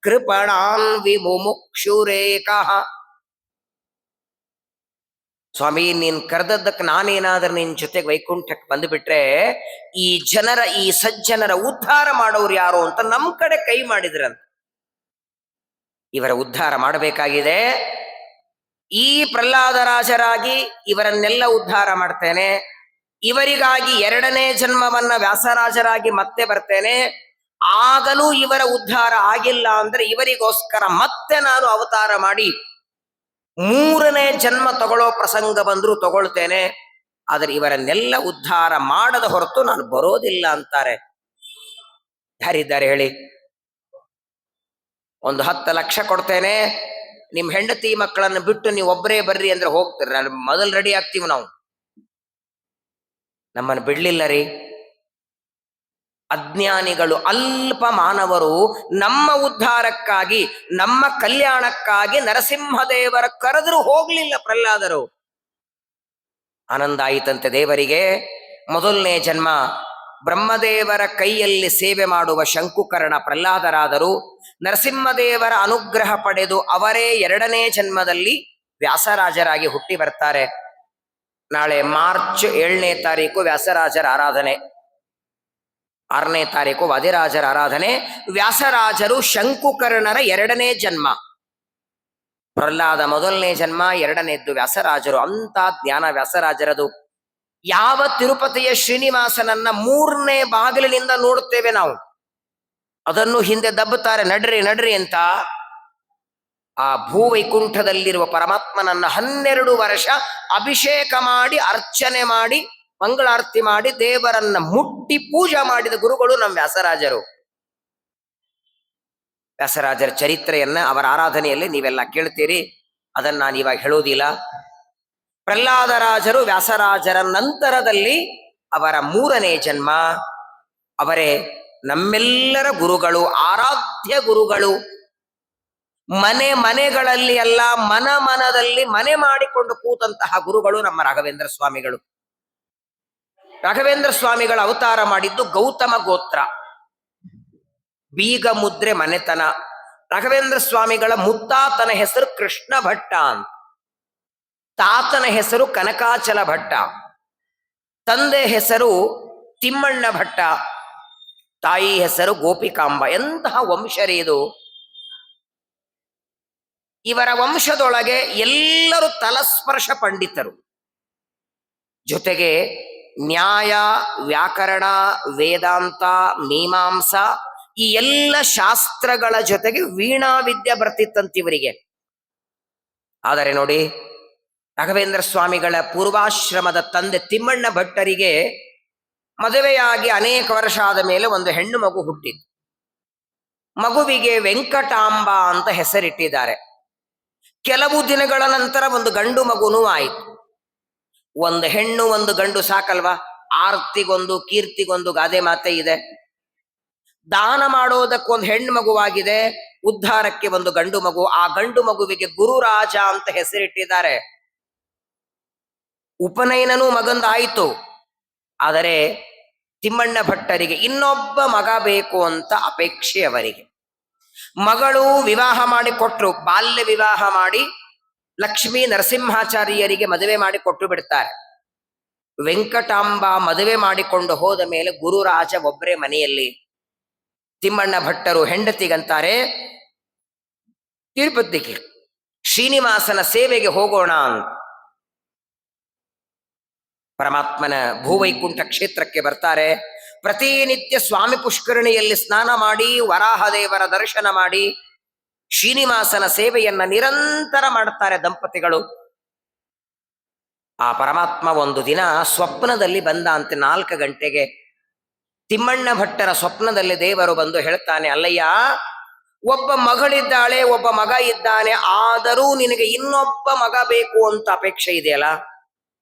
ಕೃಪಣಾನ್ ವಿಮುಕ್ಷುರೇಕಃ. ಸ್ವಾಮಿ, ನೀನ್ ಕರೆದದ್ದಕ್ಕೆ ನಾನೇನಾದ್ರೂ ನಿನ್ ಜೊತೆಗೆ ವೈಕುಂಠಕ್ಕೆ ಬಂದುಬಿಟ್ರೆ ಈ ಸಜ್ಜನರ ಉದ್ಧಾರ ಮಾಡೋರು ಯಾರು ಅಂತ ನಮ್ ಕಡೆ ಕೈ ಮಾಡಿದ್ರಂತ. ಇವರ ಉದ್ಧಾರ ಮಾಡಬೇಕಾಗಿದೆ. ಈ ಪ್ರಹ್ಲಾದರಾಜರಾಗಿ ಇವರನ್ನೆಲ್ಲ ಉದ್ಧಾರ ಮಾಡ್ತೇನೆ. ಇವರಿಗಾಗಿ 2ನೇ ಜನ್ಮವನ್ನ ವ್ಯಾಸರಾಜರಾಗಿ ಮತ್ತೆ ಬರ್ತೇನೆ. ಆಗಲೂ ಇವರ ಉದ್ಧಾರ ಆಗಿಲ್ಲ ಅಂದ್ರೆ ಇವರಿಗೋಸ್ಕರ ಮತ್ತೆ ನಾನು ಅವತಾರ ಮಾಡಿ 3ನೇ ಜನ್ಮ ತಗೊಳ್ಳೋ ಪ್ರಸಂಗ ಬಂದ್ರು ತಗೊಳ್ತೇನೆ. ಆದ್ರೆ ಇವರನ್ನೆಲ್ಲ ಉದ್ಧಾರ ಮಾಡದ ಹೊರತು ನಾನು ಬರೋದಿಲ್ಲ ಅಂತಾರೆ. ಯಾರಿದ್ದಾರೆ ಹೇಳಿ? ಒಂದು 10 ಲಕ್ಷ ಕೊಡ್ತೇನೆ, ನಿಮ್ ಹೆಂಡತಿ ಮಕ್ಕಳನ್ನು ಬಿಟ್ಟು ನೀವು ಒಬ್ಬರೇ ಬರ್ರಿ ಅಂದ್ರೆ ಹೋಗ್ತೀರ? ಮೊದಲು ರೆಡಿ ಆಗ್ತೀವಿ ನಾವು. ನಮ್ಮನ್ನು ಬಿಡ್ಲಿಲ್ಲ ರೀ. ಅಜ್ಞಾನಿಗಳು, ಅಲ್ಪ ಮಾನವರು ನಮ್ಮ ಉದ್ಧಾರಕ್ಕಾಗಿ, ನಮ್ಮ ಕಲ್ಯಾಣಕ್ಕಾಗಿ ನರಸಿಂಹದೇವರ ಕರೆದರೂ ಹೋಗ್ಲಿಲ್ಲ ಪ್ರಹ್ಲಾದರು. ಆನಂದ ಆಯಿತಂತೆ ದೇವರಿಗೆ. ಮೊದಲನೇ ಜನ್ಮ ಬ್ರಹ್ಮದೇವರ ಕೈಯಲ್ಲಿ ಸೇವೆ ಮಾಡುವ ಶಂಕುಕರ್ಣ ಪ್ರಹ್ಲಾದರಾದರು. ನರಸಿಂಹದೇವರ ಅನುಗ್ರಹ ಪಡೆದು ಅವರೇ ಎರಡನೇ ಜನ್ಮದಲ್ಲಿ ವ್ಯಾಸರಾಜರಾಗಿ ಹುಟ್ಟಿ ಬರ್ತಾರೆ. ನಾಳೆ ಮಾರ್ಚ್ 7ನೇ ತಾರೀಕು ವ್ಯಾಸರಾಜರ ಆರಾಧನೆ, 6ನೇ ತಾರೀಕು ವಾದಿರಾಜರ ಆರಾಧನೆ. ವ್ಯಾಸರಾಜರು ಶಂಕುಕರ್ಣರ ಎರಡನೇ ಜನ್ಮ, ಪ್ರಹ್ಲಾದ ಮೊದಲನೇ ಜನ್ಮ, ಎರಡನೇದ್ದು ವ್ಯಾಸರಾಜರು. ಅಂತ ಜ್ಞಾನ ವ್ಯಾಸರಾಜರದು. ಯಾವ ತಿರುಪತಿಯ ಶ್ರೀನಿವಾಸನನ್ನ 3ನೇ ಬಾಗಿಲಿನಿಂದ ನೋಡುತ್ತೇವೆ ನಾವು, ಅದನ್ನು ಹಿಂದೆ ದಬ್ಬುತ್ತಾರೆ, ನಡ್ರಿ ನಡ್ರಿ ಅಂತ. ಆ ಭೂವೈಕುಂಠದಲ್ಲಿರುವ ಪರಮಾತ್ಮನನ್ನ 12 ವರ್ಷ ಅಭಿಷೇಕ ಮಾಡಿ, ಅರ್ಚನೆ ಮಾಡಿ, ಮಂಗಳಾರತಿ ಮಾಡಿ, ದೇವರನ್ನ ಮುಟ್ಟಿ ಪೂಜೆ ಮಾಡಿದ ಗುರುಗಳು ನಮ್ಮ ವ್ಯಾಸರಾಜರು. ವ್ಯಾಸರಾಜರ ಚರಿತ್ರೆಯನ್ನ ಅವರ ಆರಾಧನೆಯಲ್ಲಿ ನೀವೆಲ್ಲ ಕೇಳ್ತೀರಿ, ಅದನ್ನ ನಾನು ಇವಾಗ ಹೇಳೋದಿಲ್ಲ. ಪ್ರಹ್ಲಾದರಾಜರು ವ್ಯಾಸರಾಜರ ನಂತರದಲ್ಲಿ ಅವರ 3ನೇ ಜನ್ಮ. ಅವರೇ ನಮ್ಮೆಲ್ಲರ ಗುರುಗಳು, ಆರಾಧ್ಯ ಗುರುಗಳು. ಮನೆ ಮನೆಗಳಲ್ಲಿ ಅಲ್ಲ, ಮನದಲ್ಲಿ ಮನೆ ಮಾಡಿಕೊಂಡು ಕೂತಂತಹ ಗುರುಗಳು ನಮ್ಮ ರಾಘವೇಂದ್ರ ಸ್ವಾಮಿಗಳು. ರಾಘವೇಂದ್ರ ಸ್ವಾಮಿಗಳ ಅವತಾರ ಮಾಡಿದ್ದು ಗೌತಮ ಗೋತ್ರ, ಬೀಗ ಮುದ್ರೆ ಮನೆತನ. ರಾಘವೇಂದ್ರ ಸ್ವಾಮಿಗಳ ಮುತ್ತಾತನ ಹೆಸರು ಕೃಷ್ಣ ಭಟ್ಟ ಅಂತ, ತಾತನ ಹೆಸರು ಕನಕಾಚಲ ಭಟ್ಟ, ತಂದೆ ಹೆಸರು ತಿಮ್ಮಣ್ಣ ಭಟ್ಟ, ತಾಯಿ ಹೆಸರು ಗೋಪಿಕಾಂಬ. ಎಂತಹ ವಂಶರೇ ಇದು! ಇವರ ವಂಶದೊಳಗೆ ಎಲ್ಲರೂ ತಲಸ್ಪರ್ಶ ಪಂಡಿತರು, ಜೊತೆಗೆ ನ್ಯಾಯ, ವ್ಯಾಕರಣ, ವೇದಾಂತ, ಮೀಮಾಂಸ ಈ ಎಲ್ಲ ಶಾಸ್ತ್ರಗಳ ಜೊತೆಗೆ ವೀಣಾ ವಿದ್ಯೆ ಬರ್ತಿತ್ತಂತಿವರಿಗೆ. ಆದರೆ ನೋಡಿ, ರಾಘವೇಂದ್ರ ಸ್ವಾಮಿಗಳ ಪೂರ್ವಾಶ್ರಮದ ತಂದೆ ತಿಮ್ಮಣ್ಣ ಭಟ್ಟರಿಗೆ ಮದುವೆಯಾಗಿ ಅನೇಕ ವರ್ಷ ಆದ ಮೇಲೆ ಒಂದು ಹೆಣ್ಣು ಮಗು ಹುಟ್ಟಿತು. ಮಗುವಿಗೆ ವೆಂಕಟಾಂಬ ಅಂತ ಹೆಸರಿಟ್ಟಿದ್ದಾರೆ. ಕೆಲವು ದಿನಗಳ ನಂತರ ಒಂದು ಗಂಡು ಮಗುನೂ ಆಯಿತು. ಒಂದು ಹೆಣ್ಣು ಒಂದು ಗಂಡು ಸಾಕಲ್ವಾ? ಆರ್ತಿಗೊಂದು ಕೀರ್ತಿಗೊಂದು ಗಾದೆ ಮಾತೆ ಇದೆ. ದಾನ ಮಾಡೋದಕ್ಕೊಂದು ಹೆಣ್ಣು ಮಗುವಾಗಿದೆ, ಉದ್ಧಾರಕ್ಕೆ ಒಂದು ಗಂಡು ಮಗು. ಆ ಗಂಡು ಮಗುವಿಗೆ ಗುರುರಾಜ ಅಂತ ಹೆಸರಿಟ್ಟಿದ್ದಾರೆ. ಉಪನಯನನೂ ಮಗಂದಾಯಿತು. ಆದರೆ ತಿಮ್ಮಣ್ಣ ಭಟ್ಟರಿಗೆ ಇನ್ನೊಬ್ಬ ಮಗ ಬೇಕು ಅಂತ ಅಪೇಕ್ಷೆ ಅವರಿಗೆ. ಮಗಳು ವಿವಾಹ ಮಾಡಿ ಕೊಟ್ರು, ಬಾಲ್ಯ ವಿವಾಹ ಮಾಡಿ ಲಕ್ಷ್ಮೀ ನರಸಿಂಹಾಚಾರ್ಯರಿಗೆ ಮದುವೆ ಮಾಡಿ ಕೊಟ್ಟು ಬಿಡ್ತಾರೆ. ವೆಂಕಟಾಂಬ ಮದುವೆ ಮಾಡಿಕೊಂಡು ಹೋದ ಮೇಲೆ ಗುರುರಾಜ ಒಬ್ಬರೇ ಮನೆಯಲ್ಲಿ. ತಿಮ್ಮಣ್ಣ ಭಟ್ಟರು ಹೆಂಡತಿಗಂತಾರೆ, ತಿರುಪತಿಗೆ ಶ್ರೀನಿವಾಸನ ಸೇವೆಗೆ ಹೋಗೋಣ ಅಂತ. ಪರಮಾತ್ಮನ ಭೂವೈಕುಂಠ ಕ್ಷೇತ್ರಕ್ಕೆ ಬರ್ತಾರೆ. ಪ್ರತಿನಿತ್ಯ ಸ್ವಾಮಿ ಪುಷ್ಕರಣಿಯಲ್ಲಿ ಸ್ನಾನ ಮಾಡಿ, ವರಾಹದೇವರ ದರ್ಶನ ಮಾಡಿ, ಶ್ರೀನಿವಾಸನ ಸೇವೆಯನ್ನ ನಿರಂತರ ಮಾಡುತ್ತಾರೆ ದಂಪತಿಗಳು. ಆ ಪರಮಾತ್ಮ ಒಂದು ದಿನ ಸ್ವಪ್ನದಲ್ಲಿ ಬಂದ ಅಂತೆ 4 ಗಂಟೆಗೆ. ತಿಮ್ಮಣ್ಣ ಭಟ್ಟರ ಸ್ವಪ್ನದಲ್ಲಿ ದೇವರು ಬಂದು ಹೇಳ್ತಾನೆ, ಅಲ್ಲಯ್ಯ, ಒಬ್ಬ ಮಗಳಿದ್ದಾಳೆ, ಒಬ್ಬ ಮಗ ಇದ್ದಾನೆ, ಆದರೂ ನಿನಗೆ ಇನ್ನೊಬ್ಬ ಮಗ ಬೇಕು ಅಂತ ಅಪೇಕ್ಷೆ ಇದೆಯಲ್ಲ,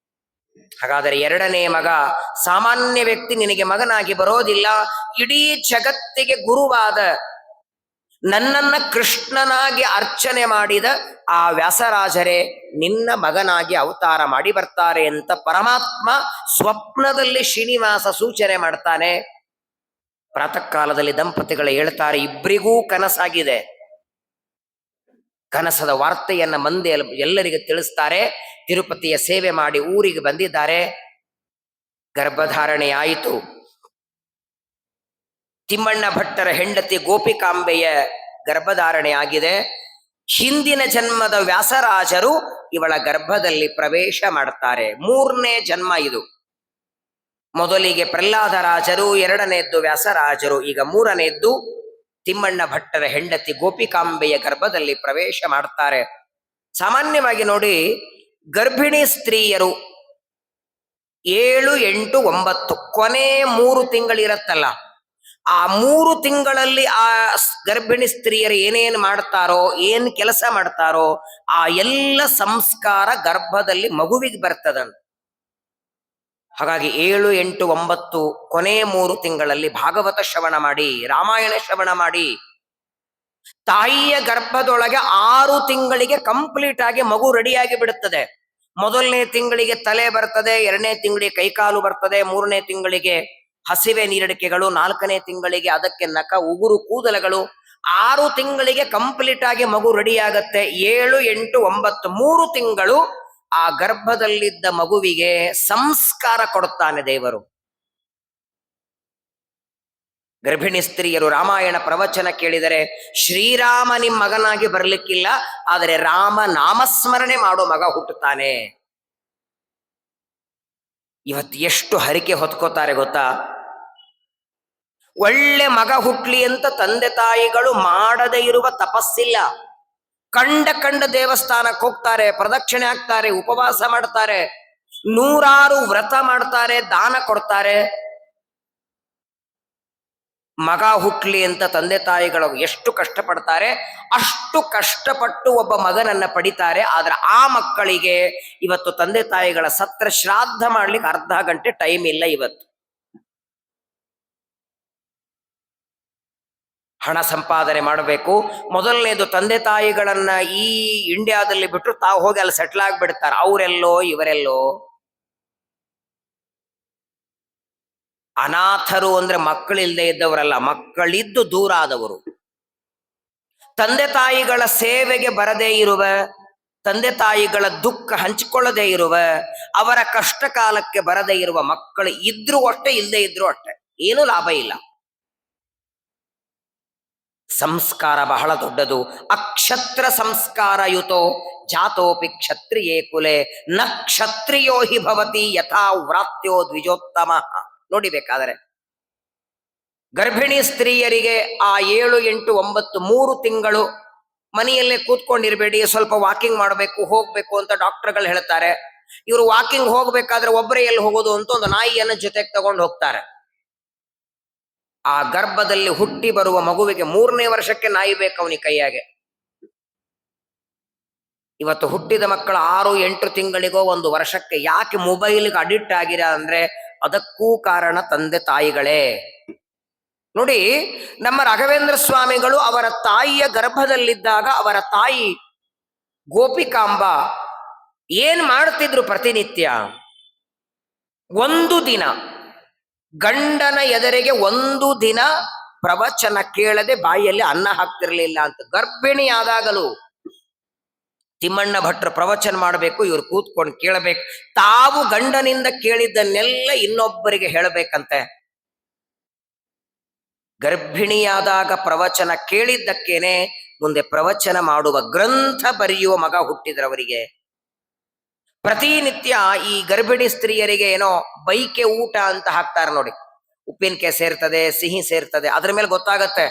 ಹಾಗಾದರೆ 2ನೇ ಮಗ ಸಾಮಾನ್ಯ ವ್ಯಕ್ತಿ ನಿನಗೆ ಮಗನಾಗಿ ಬರೋದಿಲ್ಲ. ಇಡೀ ಜಗತ್ತಿಗೆ ಗುರುವಾದ ನನ್ನನ್ನ ಕೃಷ್ಣನಾಗಿ ಅರ್ಚನೆ ಮಾಡಿದ ಆ ವ್ಯಾಸರಾಜರೇ ನಿನ್ನ ಮಗನಾಗಿ ಅವತಾರ ಮಾಡಿ ಬರ್ತಾರೆ ಅಂತ ಪರಮಾತ್ಮ ಸ್ವಪ್ನದಲ್ಲಿ ಶ್ರೀನಿವಾಸ ಸೂಚನೆ ಮಾಡ್ತಾನೆ. ಪ್ರಾತಃ ಕಾಲದಲ್ಲಿ ದಂಪತಿಗಳು ಹೇಳ್ತಾರೆ, ಇಬ್ಬರಿಗೂ ಕನಸಾಗಿದೆ. ಕನಸದ ವಾರ್ತೆಯನ್ನ ಮಂದಿ ಎಲ್ಲರಿಗೆ ತಿಳಿಸ್ತಾರೆ. ತಿರುಪತಿಯ ಸೇವೆ ಮಾಡಿ ಊರಿಗೆ ಬಂದಿದ್ದಾರೆ. ಗರ್ಭಧಾರಣೆ ಆಯಿತು. ತಿಮ್ಮಣ್ಣ ಭಟ್ಟರ ಹೆಂಡತಿ ಗೋಪಿಕಾಂಬೆಯ ಗರ್ಭಧಾರಣೆ ಆಗಿದೆ. ಹಿಂದಿನ ಜನ್ಮದ ವ್ಯಾಸರಾಜರು ಇವಳ ಗರ್ಭದಲ್ಲಿ ಪ್ರವೇಶ ಮಾಡ್ತಾರೆ. 3ನೇ ಜನ್ಮ ಇದು. ಮೊದಲಿಗೆ ಪ್ರಹ್ಲಾದರಾಜರು, 2ನೇದ್ದು ವ್ಯಾಸರಾಜರು, ಈಗ 3ನೇದ್ದು ತಿಮ್ಮಣ್ಣ ಭಟ್ಟರ ಹೆಂಡತಿ ಗೋಪಿಕಾಂಬೆಯ ಗರ್ಭದಲ್ಲಿ ಪ್ರವೇಶ ಮಾಡ್ತಾರೆ. ಸಾಮಾನ್ಯವಾಗಿ ನೋಡಿ, ಗರ್ಭಿಣಿ ಸ್ತ್ರೀಯರು 7, 8, 9 ಕೊನೆ 3 ತಿಂಗಳಿರತ್ತಲ್ಲ, ಆ 3 ತಿಂಗಳಲ್ಲಿ ಆ ಗರ್ಭಿಣಿ ಸ್ತ್ರೀಯರು ಏನೇನು ಮಾಡ್ತಾರೋ, ಏನ್ ಕೆಲಸ ಮಾಡ್ತಾರೋ ಆ ಎಲ್ಲ ಸಂಸ್ಕಾರ ಗರ್ಭದಲ್ಲಿ ಮಗುವಿಗೆ ಬರ್ತದಂತ. ಹಾಗಾಗಿ 7, 8, 9 ಕೊನೆ 3 ತಿಂಗಳಲ್ಲಿ ಭಾಗವತ ಶ್ರವಣ ಮಾಡಿ, ರಾಮಾಯಣ ಶ್ರವಣ ಮಾಡಿ, ತಾಯಿಯ ಗರ್ಭದೊಳಗೆ 6 ತಿಂಗಳಿಗೆ ಕಂಪ್ಲೀಟ್ ಆಗಿ ಮಗು ರೆಡಿಯಾಗಿ ಬಿಡುತ್ತದೆ. ಮೊದಲನೇ ತಿಂಗಳಿಗೆ ತಲೆ ಬರ್ತದೆ, 2ನೇ ತಿಂಗಳಿಗೆ ಕೈಕಾಲು ಬರ್ತದೆ, 3ನೇ ತಿಂಗಳಿಗೆ ಹಸಿವೆ ನೀರಡಿಕೆಗಳು, 4ನೇ ತಿಂಗಳಿಗೆ ಅದಕ್ಕೆ ನಖ ಉಗುರು ಕೂದಲಗಳು, 6 ತಿಂಗಳಿಗೆ ಕಂಪ್ಲೀಟ್ ಆಗಿ ಮಗು ರೆಡಿ ಆಗತ್ತೆ. 7, 8, 9 3 ತಿಂಗಳು ಆ ಗರ್ಭದಲ್ಲಿದ್ದ ಮಗುವಿಗೆ ಸಂಸ್ಕಾರ ಕೊಡುತ್ತಾನೆ ದೇವರು. ಗರ್ಭಿಣಿ ಸ್ತ್ರೀಯರು ರಾಮಾಯಣ ಪ್ರವಚನ ಕೇಳಿದರೆ ಶ್ರೀರಾಮ ನಿಮ್ಮ ಮಗನಾಗಿ ಬರ್ಲಿಕ್ಕಿಲ್ಲ, ಆದರೆ ರಾಮ ನಾಮಸ್ಮರಣೆ ಮಾಡೋ ಮಗ ಹುಟ್ಟುತ್ತಾನೆ. ಇವತ್ತು ಎಷ್ಟು ಹರಿಕೆ ಹೊತ್ಕೋತಾರೆ ಗೊತ್ತಾ? ಒಳ್ಳೆ ಮಗ ಹುಟ್ಲಿ ಅಂತ ತಂದೆ ತಾಯಿಗಳು ಮಾಡದೇ ಇರುವ ತಪಸ್ಸಿಲ್ಲ. ಕಂಡ ದೇವಸ್ಥಾನಕ್ಕೆ ಹೋಗ್ತಾರೆ, ಪ್ರದಕ್ಷಿಣೆ ಹಾಕ್ತಾರೆ, ಉಪವಾಸ ಮಾಡ್ತಾರೆ, 100 ವ್ರತ ಮಾಡ್ತಾರೆ, ದಾನ ಕೊಡ್ತಾರೆ. ಮಗ ಹುಟ್ಲಿ ಅಂತ ತಂದೆ ತಾಯಿಗಳು ಎಷ್ಟು ಕಷ್ಟಪಡ್ತಾರೆ, ಅಷ್ಟು ಕಷ್ಟಪಟ್ಟು ಒಬ್ಬ ಮಗನನ್ನ ಪಡಿತಾರೆ. ಆದ್ರೆ ಆ ಮಕ್ಕಳಿಗೆ ಇವತ್ತು ತಂದೆ ತಾಯಿಗಳ ಸತ್ರ ಶ್ರಾದ್ದ ಮಾಡ್ಲಿಕ್ಕೆ ಅರ್ಧ ಗಂಟೆ ಟೈಮ್ ಇಲ್ಲ. ಇವತ್ತು ಹಣ ಸಂಪಾದನೆ ಮಾಡಬೇಕು. ಮೊದಲನೇದು ತಂದೆ ತಾಯಿಗಳನ್ನ ಈ ಇಂಡಿಯಾದಲ್ಲಿ ಬಿಟ್ಟು ತಾವು ಹೋಗಿ ಅಲ್ಲಿ ಸೆಟ್ಲ್ ಆಗ್ಬಿಡ್ತಾರೆ. ಅವರೆಲ್ಲೋ ಇವರೆಲ್ಲೋ. ಅನಾಥರು ಅಂದ್ರೆ ಮಕ್ಕಳಿಲ್ಲದೆ ಇದ್ದವರಲ್ಲ, ಮಕ್ಕಳಿದ್ದು ದೂರ ಆದವರು. ತಂದೆ ತಾಯಿಗಳ ಸೇವೆಗೆ ಬರದೇ ಇರುವ, ತಂದೆ ತಾಯಿಗಳ ದುಃಖ ಹಂಚಿಕೊಳ್ಳದೇ ಇರುವ, ಅವರ ಕಷ್ಟ ಕಾಲಕ್ಕೆ ಬರದೇ ಇರುವ ಮಕ್ಕಳು ಇದ್ರೂ ಅಷ್ಟೇ, ಇಲ್ಲದೆ ಇದ್ರೂ ಅಷ್ಟೇ, ಏನೂ ಲಾಭ ಇಲ್ಲ. ಸಂಸ್ಕಾರ ಬಹಳ ದೊಡ್ಡದು. ಅಕ್ಷತ್ರ ಸಂಸ್ಕಾರಯುತೋ ಜಾತೋಪಿ ಕ್ಷತ್ರಿಯೇ ಕುಲೆ ನ ಕ್ಷತ್ರಿಯೋ ಹಿ ಭವತಿ ಯಥಾ ವ್ರಾತ್ಯೋ ದ್ವಿಜೋತ್ತಮ. ನೋಡಿಬೇಕಾದರೆ ಗರ್ಭಿಣಿ ಸ್ತ್ರೀಯರಿಗೆ ಆ 7, 8, 9 3 ತಿಂಗಳು ಮನೆಯಲ್ಲೇ ಕೂತ್ಕೊಂಡಿರ್ಬೇಡಿ, ಸ್ವಲ್ಪ ವಾಕಿಂಗ್ ಮಾಡಬೇಕು, ಹೋಗ್ಬೇಕು ಅಂತ ಡಾಕ್ಟರ್ಗಳು ಹೇಳ್ತಾರೆ. ಇವರು ವಾಕಿಂಗ್ ಹೋಗ್ಬೇಕಾದ್ರೆ ಒಬ್ಬರೇ ಎಲ್ಲಿ ಹೋಗೋದು ಅಂತ ಒಂದು ನಾಯಿಯನ್ನು ಜೊತೆಗೆ ತಗೊಂಡು ಹೋಗ್ತಾರೆ. ಆ ಗರ್ಭದಲ್ಲಿ ಹುಟ್ಟಿ ಬರುವ ಮಗುವಿಗೆ 3ನೇ ವರ್ಷಕ್ಕೆ ನಾಯಿ ಬೇಕು ಅವನಿಗೆ ಕೈಯಾಗೆ. ಇವತ್ತು ಹುಟ್ಟಿದ ಮಕ್ಕಳು 6, 8 ತಿಂಗಳಿಗೋ 1 ವರ್ಷಕ್ಕೆ ಯಾಕೆ ಮೊಬೈಲ್ಗೆ ಅಡಿಕ್ಟ್ ಆಗಿರ ಅಂದ್ರೆ ಅದಕ್ಕೂ ಕಾರಣ ತಂದೆ ತಾಯಿಗಳೇ. ನೋಡಿ, ನಮ್ಮ ರಾಘವೇಂದ್ರ ಸ್ವಾಮಿಗಳು ಅವರ ತಾಯಿಯ ಗರ್ಭದಲ್ಲಿದ್ದಾಗ ಅವರ ತಾಯಿ ಗೋಪಿಕಾಂಬ ಏನ್ ಮಾಡ್ತಿದ್ರು? ಪ್ರತಿನಿತ್ಯ 1 ದಿನ ಗಂಡನ ಎದುರಿಗೆ 1 ದಿನ ಪ್ರವಚನ ಕೇಳದೆ ಬಾಯಿಯಲ್ಲಿ ಅನ್ನ ಹಾಕ್ತಿರ್ಲಿಲ್ಲ ಅಂತ. ಗರ್ಭಿಣಿ ಆದಾಗಲೂ ತಿಮ್ಮಣ್ಣ ಭಟ್ರು ಪ್ರವಚನ ಮಾಡಬೇಕು, ಇವ್ರು ಕೂತ್ಕೊಂಡು ಕೇಳಬೇಕು. ತಾವು ಗಂಡನಿಂದ ಕೇಳಿದ್ದನ್ನೆಲ್ಲ ಇನ್ನೊಬ್ಬರಿಗೆ ಹೇಳಬೇಕಂತೆ. ಗರ್ಭಿಣಿಯಾದಾಗ ಪ್ರವಚನ ಕೇಳಿದ್ದಕ್ಕೇನೆ ಮುಂದೆ ಪ್ರವಚನ ಮಾಡುವ, ಗ್ರಂಥ ಬರೆಯುವ ಮಗ ಹುಟ್ಟಿದ್ರವರಿಗೆ. ಪ್ರತಿನಿತ್ಯ ಈ ಗರ್ಭಿಣಿ ಸ್ತ್ರೀಯರಿಗೆ ಏನೋ ಬೈಕೆ ಊಟ ಅಂತ ಹಾಕ್ತಾರೆ ನೋಡಿ. ಉಪ್ಪಿನಕಾಯಿ ಸೇರ್ತದೆ, ಸಿಹಿ ಸೇರ್ತದೆ, ಅದ್ರ ಮೇಲೆ ಗೊತ್ತಾಗತ್ತೆ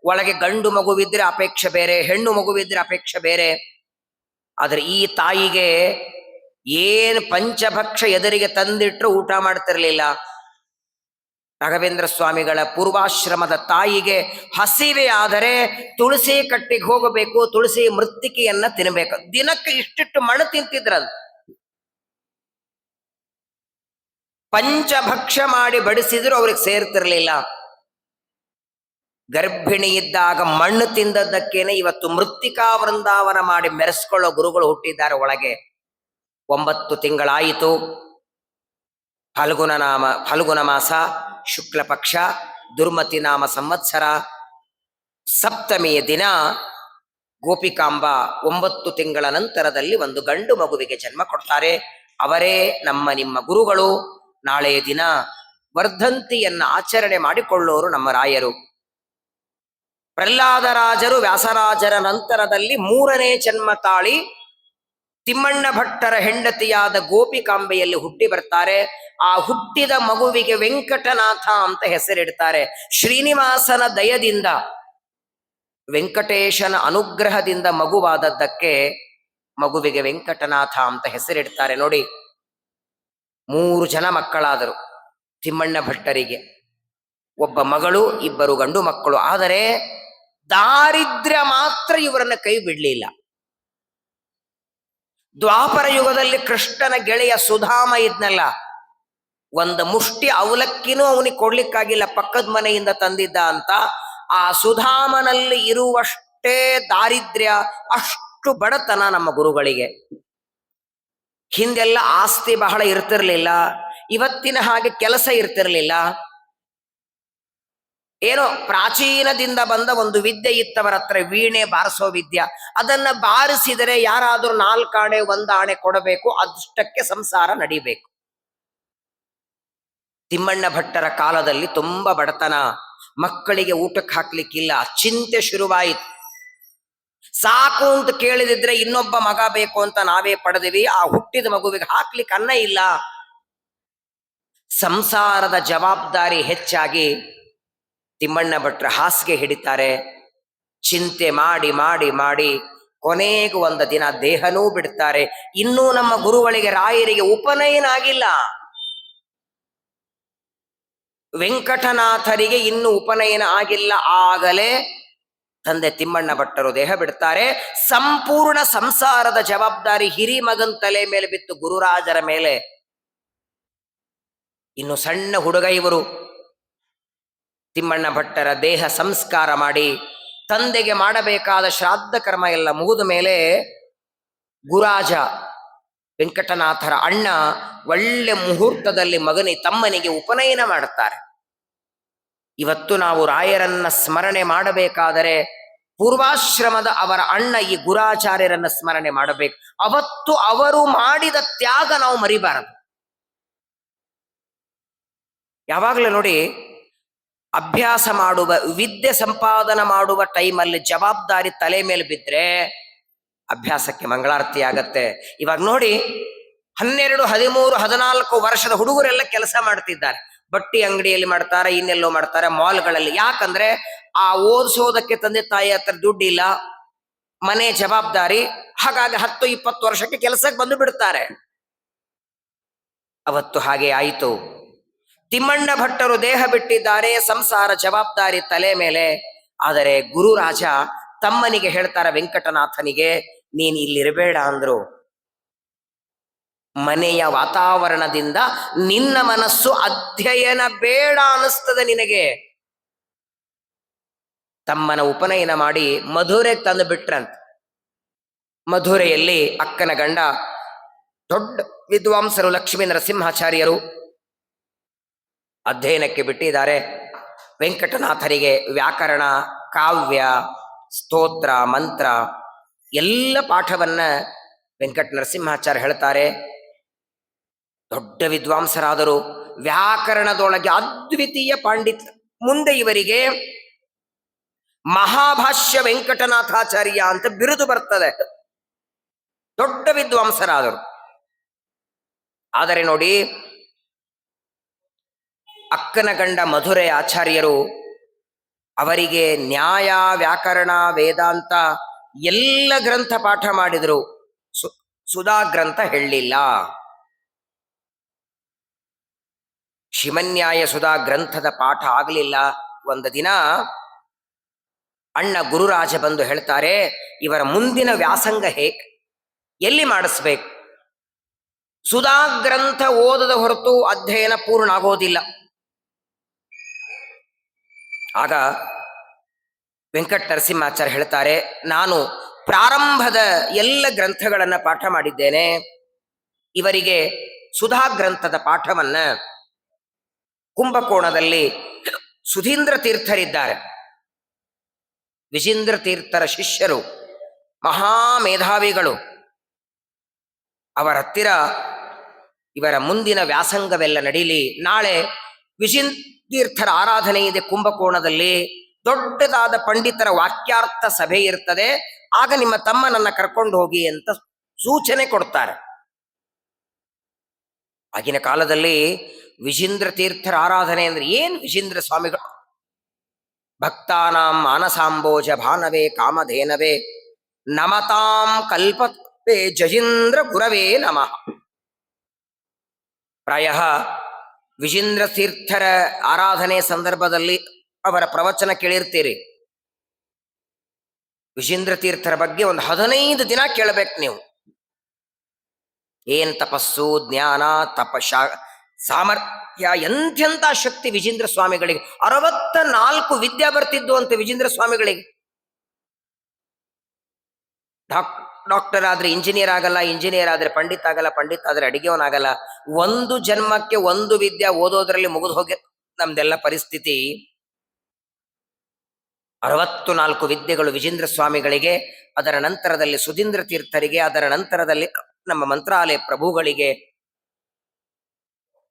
ಒಳಗೆ ಗಂಡು ಮಗುವಿದ್ರೆ ಅಪೇಕ್ಷೆ ಬೇರೆ, ಹೆಣ್ಣು ಮಗುವಿದ್ರೆ ಅಪೇಕ್ಷೆ ಬೇರೆ. ಆದ್ರೆ ಈ ತಾಯಿಗೆ ಏನ್ ಪಂಚಭಕ್ಷ ಎದುರಿಗೆ ತಂದಿಟ್ರು ಊಟ ಮಾಡ್ತಿರ್ಲಿಲ್ಲ. ರಾಘವೇಂದ್ರ ಸ್ವಾಮಿಗಳ ಪೂರ್ವಾಶ್ರಮದ ತಾಯಿಗೆ ಹಸಿವೆ ಆದರೆ ತುಳಸಿ ಕಟ್ಟಿಗೆ ಹೋಗಬೇಕು, ತುಳಸಿ ಮೃತ್ತಿಕೆಯನ್ನ ತಿನ್ನಬೇಕು. ದಿನಕ್ಕೆ ಇಷ್ಟಿಟ್ಟು ಮಣ್ಣು ತಿಂತಿದ್ರಂತ. ಪಂಚಭಕ್ಷ ಮಾಡಿ ಬಡಿಸಿದ್ರು ಅವ್ರಿಗೆ ಸೇರ್ತಿರ್ಲಿಲ್ಲ. ಗರ್ಭಿಣಿ ಇದ್ದಾಗ ಮಣ್ಣು ತಿಂದದ್ದಕ್ಕೇನೆ ಇವತ್ತು ಮೃತ್ತಿಕಾ ವೃಂದಾವನ ಮಾಡಿ ಮೆರೆಸ್ಕೊಳ್ಳೋ ಗುರುಗಳು ಹುಟ್ಟಿದ್ದಾರೆ ಒಳಗೆ. 9 ತಿಂಗಳಾಯಿತು. ಫಲ್ಗುಣ ಮಾಸ, ಶುಕ್ಲ ಪಕ್ಷ, ದುರ್ಮತಿ ನಾಮ ಸಂವತ್ಸರ, ಸಪ್ತಮಿಯ ದಿನ ಗೋಪಿಕಾಂಬ 9 ತಿಂಗಳ ನಂತರದಲ್ಲಿ ಒಂದು ಗಂಡು ಮಗುವಿಗೆ ಜನ್ಮ ಕೊಡ್ತಾರೆ. ಅವರೇ ನಿಮ್ಮ ಗುರುಗಳು. ನಾಳೆಯ ದಿನ ವರ್ಧಂತಿಯನ್ನ ಆಚರಣೆ ಮಾಡಿಕೊಳ್ಳೋರು ನಮ್ಮ ರಾಯರು. ಪ್ರಹ್ಲಾದರಾಜರು ವ್ಯಾಸರಾಜರ ನಂತರದಲ್ಲಿ 3ನೇ ಜನ್ಮ ತಾಳಿ ತಿಮ್ಮಣ್ಣ ಭಟ್ಟರ ಹೆಂಡತಿಯಾದ ಗೋಪಿಕಾಂಬೆಯಲ್ಲಿ ಹುಟ್ಟಿ ಬರ್ತಾರೆ. ಆ ಹುಟ್ಟಿದ ಮಗುವಿಗೆ ವೆಂಕಟನಾಥ ಅಂತ ಹೆಸರಿಡ್ತಾರೆ. ಶ್ರೀನಿವಾಸನ ದಯದಿಂದ, ವೆಂಕಟೇಶನ ಅನುಗ್ರಹದಿಂದ ಮಗುವಾದದ್ದಕ್ಕೆ ಮಗುವಿಗೆ ವೆಂಕಟನಾಥ ಅಂತ ಹೆಸರಿಡ್ತಾರೆ. ನೋಡಿ, 3 ಜನ ಮಕ್ಕಳಾದರು ತಿಮ್ಮಣ್ಣ ಭಟ್ಟರಿಗೆ. ಒಬ್ಬ ಮಗಳು, 2 ಗಂಡು ಮಕ್ಕಳು. ಆದರೆ ದಾರಿದ್ರ್ಯ ಮಾತ್ರ ಇವರನ್ನ ಕೈ ಬಿಡ್ಲಿಲ್ಲ. ದ್ವಾಪರ ಯುಗದಲ್ಲಿ ಕೃಷ್ಣನ ಗೆಳೆಯ ಸುಧಾಮ ಇದ್ನಲ್ಲ, ಒಂದು ಮುಷ್ಟಿ ಅವಲಕ್ಕಿನೂ ಅವನಿಗೆ ಕೊಡ್ಲಿಕ್ಕಾಗಿಲ್ಲ, ಪಕ್ಕದ ಮನೆಯಿಂದ ತಂದಿದ್ದ ಅಂತ. ಆ ಸುಧಾಮನಲ್ಲಿ ಇರುವಷ್ಟೇ ದಾರಿದ್ರ್ಯ, ಅಷ್ಟು ಬಡತನ ನಮ್ಮ ಗುರುಗಳಿಗೆ. ಹಿಂದೆಲ್ಲ ಆಸ್ತಿ ಬಹಳ ಇರ್ತಿರ್ಲಿಲ್ಲ, ಇವತ್ತಿನ ಹಾಗೆ ಕೆಲಸ ಇರ್ತಿರ್ಲಿಲ್ಲ. ಏನೋ ಪ್ರಾಚೀನದಿಂದ ಬಂದ ಒಂದು ವಿದ್ಯೆ ಇತ್ತವರ ಹತ್ರ, ವೀಣೆ ಬಾರಿಸೋ ವಿದ್ಯೆ. ಅದನ್ನ ಬಾರಿಸಿದರೆ ಯಾರಾದ್ರೂ 4 ಆಣೆ 1 ಆಣೆ ಕೊಡಬೇಕು, ಅದಷ್ಟಕ್ಕೆ ಸಂಸಾರ ನಡಿಬೇಕು. ತಿಮ್ಮಣ್ಣ ಭಟ್ಟರ ಕಾಲದಲ್ಲಿ ತುಂಬಾ ಬಡತನ, ಮಕ್ಕಳಿಗೆ ಊಟಕ್ಕೆ ಹಾಕ್ಲಿಕ್ಕಿಲ್ಲ, ಚಿಂತೆ ಶುರುವಾಯಿತು. ಸಾಕು ಅಂತ ಕೇಳಿದಿದ್ರೆ ಇನ್ನೊಬ್ಬ ಮಗ ಬೇಕು ಅಂತ ನಾವೇ ಪಡೆದಿವಿ, ಆ ಹುಟ್ಟಿದ ಮಗುವಿಗೆ ಹಾಕ್ಲಿಕ್ಕೆ ಅನ್ನ ಇಲ್ಲ. ಸಂಸಾರದ ಜವಾಬ್ದಾರಿ ಹೆಚ್ಚಾಗಿ ತಿಮ್ಮಣ್ಣ ಭಟ್ರ ಹಾಸಿಗೆ ಹಿಡಿತಾರೆ. ಚಿಂತೆ ಮಾಡಿ ಮಾಡಿ ಮಾಡಿ ಕೊನೆಗೂ ಒಂದು ದಿನ ದೇಹನೂ ಬಿಡ್ತಾರೆ. ಇನ್ನೂ ನಮ್ಮ ಗುರುಗಳಿಗೆ ರಾಯರಿಗೆ ಉಪನಯನ ಆಗಿಲ್ಲ. ವೆಂಕಟನಾಥರಿಗೆ ಇನ್ನೂ ಉಪನಯನ ಆಗಿಲ್ಲ. ಆಗಲೇ ತಂದೆ ತಿಮ್ಮಣ್ಣ ಭಟ್ಟರು ದೇಹ ಬಿಡ್ತಾರೆ. ಸಂಪೂರ್ಣ ಸಂಸಾರದ ಜವಾಬ್ದಾರಿ ಹಿರಿ ಮಗನ್ ತಲೆ ಮೇಲೆ ಬಿತ್ತು, ಗುರುರಾಜರ ಮೇಲೆ. ಇನ್ನು ಸಣ್ಣ ಹುಡುಗ ಇವರು. ತಿಮ್ಮಣ್ಣ ಭಟ್ಟರ ದೇಹ ಸಂಸ್ಕಾರ ಮಾಡಿ ತಂದೆಗೆ ಮಾಡಬೇಕಾದ ಶ್ರಾದ್ದ ಕರ್ಮ ಎಲ್ಲ ಮುಗಿದ ಮೇಲೆ ಗುರಾಜ ವೆಂಕಟನಾಥರ ಅಣ್ಣ ಒಳ್ಳೆ ಮುಹೂರ್ತದಲ್ಲಿ ತಮ್ಮನಿಗೆ ಉಪನಯನ ಮಾಡುತ್ತಾರೆ. ಇವತ್ತು ನಾವು ರಾಯರನ್ನ ಸ್ಮರಣೆ ಮಾಡಬೇಕಾದರೆ ಪೂರ್ವಾಶ್ರಮದ ಅವರ ಅಣ್ಣ ಈ ಗುರಾಚಾರ್ಯರನ್ನ ಸ್ಮರಣೆ ಮಾಡಬೇಕು. ಅವತ್ತು ಅವರು ಮಾಡಿದ ತ್ಯಾಗ ನಾವು ಮರಿಬಾರದು. ಯಾವಾಗಲೂ ನೋಡಿ, ಅಭ್ಯಾಸ ಮಾಡುವ ವಿದ್ಯೆ ಸಂಪಾದನ ಮಾಡುವ ಟೈಮಲ್ಲಿ ಜವಾಬ್ದಾರಿ ತಲೆ ಮೇಲೆ ಬಿದ್ದರೆ ಅಭ್ಯಾಸಕ್ಕೆ ಮಂಗಳಾರತಿ ಆಗತ್ತೆ. ಇವಾಗ ನೋಡಿ, 12, 13, 14 ವರ್ಷದ ಹುಡುಗರೆಲ್ಲ ಕೆಲಸ ಮಾಡ್ತಿದ್ದಾರೆ. ಬಟ್ಟಿ ಅಂಗಡಿಯಲ್ಲಿ ಮಾಡ್ತಾರೆ, ಇನ್ನೆಲ್ಲೋ ಮಾಡ್ತಾರೆ, ಮಾಲ್ಗಳಲ್ಲಿ. ಯಾಕಂದ್ರೆ ಆ ಓದಿಸೋದಕ್ಕೆ ತಂದೆ ತಾಯಿ ಹತ್ರ ದುಡ್ಡಿಲ್ಲ, ಮನೆ ಜವಾಬ್ದಾರಿ. ಹಾಗಾಗಿ 10, 20 ವರ್ಷಕ್ಕೆ ಕೆಲಸಕ್ಕೆ ಬಂದು ಬಿಡ್ತಾರೆ. ಅವತ್ತು ಹಾಗೆ ಆಯಿತು. ತಿಮ್ಮಣ್ಣ ಭಟ್ಟರು ದೇಹ ಬಿಟ್ಟಿದ್ದಾರೆ, ಸಂಸಾರ ಜವಾಬ್ದಾರಿ ತಲೆ ಮೇಲೆ. ಆದರೆ ಗುರುರಾಜ ತಮ್ಮನಿಗೆ ಹೇಳ್ತಾರೆ, ವೆಂಕಟನಾಥನಿಗೆ, ನೀನ್ ಇಲ್ಲಿರಬೇಡ ಅಂದ್ರು. ಮನೆಯ ವಾತಾವರಣದಿಂದ ನಿನ್ನ ಮನಸ್ಸು ಅಧ್ಯಯನ ಬೇಡ ಅನಿಸ್ತದೆ ನಿನಗೆ. ತಮ್ಮನ ಉಪನಯನ ಮಾಡಿ ಮಧುರೆಗೆ ತಂದು ಬಿಟ್ರಂತ. ಮಧುರೆಯಲ್ಲಿ ಅಕ್ಕನ ಗಂಡ ದೊಡ್ಡ ವಿದ್ವಾಂಸರು ಲಕ್ಷ್ಮೀ ನರಸಿಂಹಾಚಾರ್ಯರು ಅಧ್ಯಯನಕ್ಕೆ ಬಿಟ್ಟಿದ್ದಾರೆ. ವೆಂಕಟನಾಥರಿಗೆ ವ್ಯಾಕರಣ, ಕಾವ್ಯ, ಸ್ತೋತ್ರ, ಮಂತ್ರ ಎಲ್ಲ ಪಾಠವನ್ನ ವೆಂಕಟ ನರಸಿಂಹಾಚಾರ್ಯ ಹೇಳ್ತಾರೆ. ದೊಡ್ಡ ವಿದ್ವಾಂಸರಾದರು, ವ್ಯಾಕರಣದೊಳಗೆ ಅದ್ವಿತೀಯ ಪಾಂಡಿತ್ಯ. ಮುಂದೆ ಇವರಿಗೆ ಮಹಾಭಾಷ್ಯ ವೆಂಕಟನಾಥಾಚಾರ್ಯ ಅಂತ ಬಿರುದು ಬರ್ತದೆ. ದೊಡ್ಡ ವಿದ್ವಾಂಸರಾದರು. ಆದರೆ ನೋಡಿ, ಅಕ್ಕನ ಗಂಡ ಮಧುರೆ ಆಚಾರ್ಯರು ಅವರಿಗೆ ನ್ಯಾಯ, ವ್ಯಾಕರಣ, ವೇದಾಂತ ಎಲ್ಲ ಗ್ರಂಥ ಪಾಠ ಮಾಡಿದ್ರು, ಸುಧಾ ಗ್ರಂಥ ಹೇಳಲಿಲ್ಲ. ಶಿವನ್ಯಾಯ ಸುಧಾ ಗ್ರಂಥದ ಪಾಠ ಆಗಲಿಲ್ಲ. ಒಂದು ದಿನ ಅಣ್ಣ ಗುರುರಾಜ ಬಂದು ಹೇಳ್ತಾರೆ, ಇವರ ಮುಂದಿನ ವ್ಯಾಸಂಗ ಎಲ್ಲಿ ಮಾಡಿಸ್ಬೇಕು? ಸುಧಾ ಗ್ರಂಥ ಓದದ ಹೊರತು ಅಧ್ಯಯನ ಪೂರ್ಣ ಆಗೋದಿಲ್ಲ. ಆಗ ವೆಂಕಟ ನರಸಿಂಹಾಚಾರ್ಯ ಹೇಳ್ತಾರೆ, ನಾನು ಪ್ರಾರಂಭದ ಎಲ್ಲ ಗ್ರಂಥಗಳನ್ನ ಪಾಠ ಮಾಡಿದ್ದೇನೆ, ಇವರಿಗೆ ಸುಧಾ ಗ್ರಂಥದ ಪಾಠವನ್ನ ಕುಂಭಕೋಣದಲ್ಲಿ ಸುಧೀಂದ್ರ ತೀರ್ಥರಿದ್ದಾರೆ, ವಿಜೇಂದ್ರ ತೀರ್ಥರ ಶಿಷ್ಯರು, ಮಹಾಮೇಧಾವಿಗಳು. ಅವರ ಹತ್ತಿರ ಇವರ ಮುಂದಿನ ವ್ಯಾಸಂಗವೆಲ್ಲ ನಡೀಲಿ. ನಾಳೆ ವಿಜೇಂದ್ರ ತೀರ್ಥರ ಆರಾಧನೆ ಇದೆ ಕುಂಭಕೋಣದಲ್ಲಿ. ದೊಡ್ಡದಾದ ಪಂಡಿತರ ವಾಕ್ಯಾರ್ಥ ಸಭೆ ಇರ್ತದೆ. ಆಗ ನಿಮ್ಮ ತಮ್ಮನನ್ನ ಕರ್ಕೊಂಡು ಹೋಗಿ ಅಂತ ಸೂಚನೆ ಕೊಡ್ತಾರೆ. ಆಗಿನ ಕಾಲದಲ್ಲಿ ವಿಜೇಂದ್ರ ತೀರ್ಥರ ಆರಾಧನೆ ಅಂದ್ರೆ ಏನು? ವಿಜೇಂದ್ರ ಸ್ವಾಮಿಗಳು ಭಕ್ತಾನಾಂ ಮಾನಸಾಂಬೋಜ ಭಾನವೇ ಕಾಮಧೇನವೇ ನಮತಾಂ ಕಲ್ಪವೇ ಜಯೀಂದ್ರ ಗುರವೇ ನಮಃ. ಪ್ರಾಯ ವಿಜೇಂದ್ರ ತೀರ್ಥರ ಆರಾಧನೆ ಸಂದರ್ಭದಲ್ಲಿ ಅವರ ಪ್ರವಚನ ಕೇಳಿರ್ತೀರಿ. ವಿಜೇಂದ್ರ ತೀರ್ಥರ ಬಗ್ಗೆ ಒಂದು 15 ದಿನ ಕೇಳಬೇಕು ನೀವು. ಏನ್ ತಪಸ್ಸು, ಜ್ಞಾನ, ಸಾಮರ್ಥ್ಯ ಎಂಥೆಂಥ ಶಕ್ತಿ ವಿಜೇಂದ್ರ ಸ್ವಾಮಿಗಳಿಗೆ. 64 ವಿದ್ಯೆ ಬರ್ತಿದ್ದು ಅಂತ ವಿಜೇಂದ್ರ ಸ್ವಾಮಿಗಳಿಗೆ. ಡಾಕ್ಟರ್ ಆದ್ರೆ ಇಂಜಿನಿಯರ್ ಆಗಲ್ಲ, ಇಂಜಿನಿಯರ್ ಆದ್ರೆ ಪಂಡಿತ್ ಆಗಲ್ಲ, ಪಂಡಿತ್ ಆದ್ರೆ ಅಡಿಗೆವನಾಗಲ್ಲ. ಒಂದು ಜನ್ಮಕ್ಕೆ ಒಂದು ವಿದ್ಯೆ ಓದೋದ್ರಲ್ಲಿ ಮುಗಿದು ಹೋಗಿ ನಮ್ದೆಲ್ಲ ಪರಿಸ್ಥಿತಿ. 64 ವಿದ್ಯೆಗಳು ವಿಜೇಂದ್ರ ಸ್ವಾಮಿಗಳಿಗೆ, ಅದರ ನಂತರದಲ್ಲಿ ಸುಧೀಂದ್ರ ತೀರ್ಥರಿಗೆ, ಅದರ ನಂತರದಲ್ಲಿ ನಮ್ಮ ಮಂತ್ರಾಲಯ ಪ್ರಭುಗಳಿಗೆ.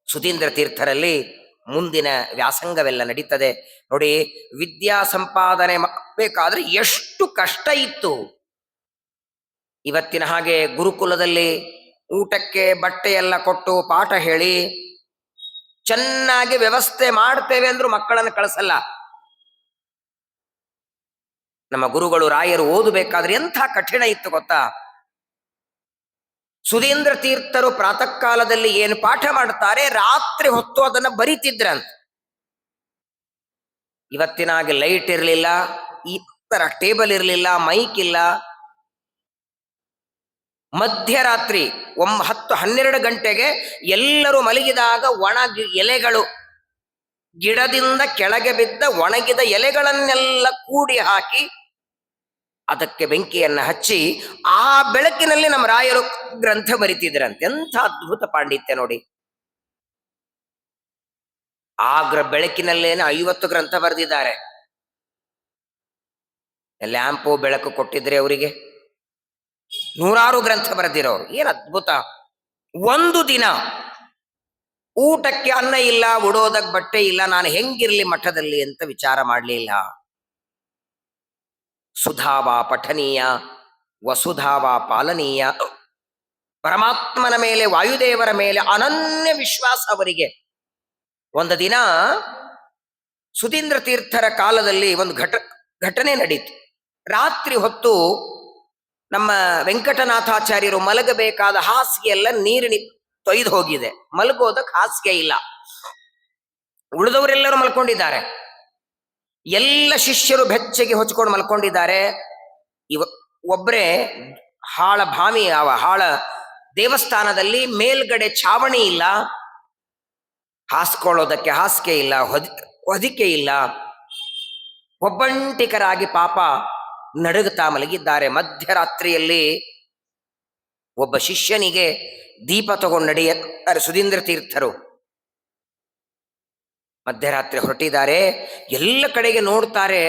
ಸುಧೀಂದ್ರ ತೀರ್ಥರಲ್ಲಿ ಮುಂದಿನ ವ್ಯಾಸಂಗವೆಲ್ಲ ನಡೀತದೆ ನೋಡಿ. ವಿದ್ಯಾ ಸಂಪಾದನೆ ಬೇಕಾದ್ರೆ ಎಷ್ಟು ಕಷ್ಟ ಇತ್ತು. ಇವತ್ತಿನ ಹಾಗೆ ಗುರುಕುಲದಲ್ಲಿ ಊಟಕ್ಕೆ ಬಟ್ಟೆ ಎಲ್ಲ ಕೊಟ್ಟು ಪಾಠ ಹೇಳಿ ಚೆನ್ನಾಗಿ ವ್ಯವಸ್ಥೆ ಮಾಡ್ತೇವೆ ಅಂದ್ರೂ ಮಕ್ಕಳನ್ನು ಕಳಿಸಲ್ಲ. ನಮ್ಮ ಗುರುಗಳು ರಾಯರು ಓದಬೇಕಾದ್ರೆ ಎಂಥ ಕಠಿಣ ಇತ್ತು ಗೊತ್ತಾ. ಸುಧೀಂದ್ರ ತೀರ್ಥರು ಪ್ರಾತಃ ಕಾಲದಲ್ಲಿ ಏನು ಪಾಠ ಮಾಡ್ತಾರೆ, ರಾತ್ರಿ ಹೊತ್ತು ಅದನ್ನ ಬರಿತಿದ್ರಂತ. ಇವತ್ತಿನ ಹಾಗೆ ಲೈಟ್ ಇರಲಿಲ್ಲ, ಈ ತರ ಟೇಬಲ್ ಇರಲಿಲ್ಲ, ಮೈಕ್ ಇಲ್ಲ. ಮಧ್ಯರಾತ್ರಿ 10-12 ಗಂಟೆಗೆ ಎಲ್ಲರೂ ಮಲಗಿದಾಗ ಒಣ ಎಲೆಗಳು, ಗಿಡದಿಂದ ಕೆಳಗೆ ಬಿದ್ದ ಒಣಗಿದ ಎಲೆಗಳನ್ನೆಲ್ಲ ಕೂಡಿ ಹಾಕಿ ಅದಕ್ಕೆ ಬೆಂಕಿಯನ್ನು ಹಚ್ಚಿ ಆ ಬೆಳಕಿನಲ್ಲಿ ನಮ್ಮ ರಾಯರು ಗ್ರಂಥ ಬರಿತಿದ್ರಂತೆ. ಎಂಥ ಅದ್ಭುತ ಪಾಂಡಿತ್ಯ ನೋಡಿ. ಆ ಬೆಳಕಿನಲ್ಲೇನೆ 50 ಗ್ರಂಥ ಬರೆದಿದ್ದಾರೆ. ಲ್ಯಾಂಪು ಬೆಳಕು ಕೊಟ್ಟಿದ್ರೆ ಅವರಿಗೆ 100 ಗ್ರಂಥ ಬರೆದಿರೋರು. ಏನ್ ಅದ್ಭುತ. ಒಂದು ದಿನ ಊಟಕ್ಕೆ ಅನ್ನ ಇಲ್ಲ, ಉಡೋದಕ್ಕೆ ಬಟ್ಟೆ ಇಲ್ಲ, ನಾನು ಹೆಂಗಿರ್ಲಿ ಮಠದಲ್ಲಿ ಅಂತ ವಿಚಾರ ಮಾಡಲಿಲ್ಲ. ಸುಧಾವ ಪಠನೀಯ, ವಸುಧಾವ ಪಾಲನೀಯ. ಪರಮಾತ್ಮನ ಮೇಲೆ, ವಾಯುದೇವರ ಮೇಲೆ ಅನನ್ಯ ವಿಶ್ವಾಸ ಅವರಿಗೆ. ಒಂದು ದಿನ ಸುಧೀಂದ್ರ ತೀರ್ಥರ ಕಾಲದಲ್ಲಿ ಒಂದು ಘಟನೆ ನಡೀತು. ರಾತ್ರಿ ಹೊತ್ತು ನಮ್ಮ ವೆಂಕಟನಾಥಾಚಾರ್ಯರು ಮಲಗಬೇಕಾದ ಹಾಸಿಗೆ ಎಲ್ಲ ನೀರಿನ ತೊಯ್ದು ಹೋಗಿದೆ. ಮಲಗೋದಕ್ಕೆ ಹಾಸಿಗೆ ಇಲ್ಲ. ಉಳಿದವರೆಲ್ಲರೂ ಮಲ್ಕೊಂಡಿದ್ದಾರೆ. ಎಲ್ಲ ಶಿಷ್ಯರು ಬೆಚ್ಚಗೆ ಹೊಚ್ಕೊಂಡು ಮಲ್ಕೊಂಡಿದ್ದಾರೆ. ಒಬ್ಬರೇ ಹಾಳ ಭಾಮಿ, ಹಾಳ ದೇವಸ್ಥಾನದಲ್ಲಿ ಮೇಲ್ಗಡೆ ಛಾವಣಿ ಇಲ್ಲ, ಹಾಸ್ಕೊಳ್ಳೋದಕ್ಕೆ ಹಾಸಿಗೆ ಇಲ್ಲ, ಹೊದಿಕೆ ಇಲ್ಲ. ಒಬ್ಬಂಟಿಕರಾಗಿ ಪಾಪ ನಡುಗುತ್ತಾ ಮಲಗಿದ್ದಾರೆ. ಮಧ್ಯರಾತ್ರಿಯಲ್ಲಿ ಒಬ್ಬ ಶಿಷ್ಯನಿಗೆ ದೀಪ ತಗೊಂಡು ನಡೆಯುತ್ತಾರೆ ಸುಧೀಂದ್ರ ತೀರ್ಥರು. ಮಧ್ಯರಾತ್ರಿ ಹೊರಟಿದ್ದಾರೆ, ಎಲ್ಲ ಕಡೆಗೆ ನೋಡ್ತಾರೆ.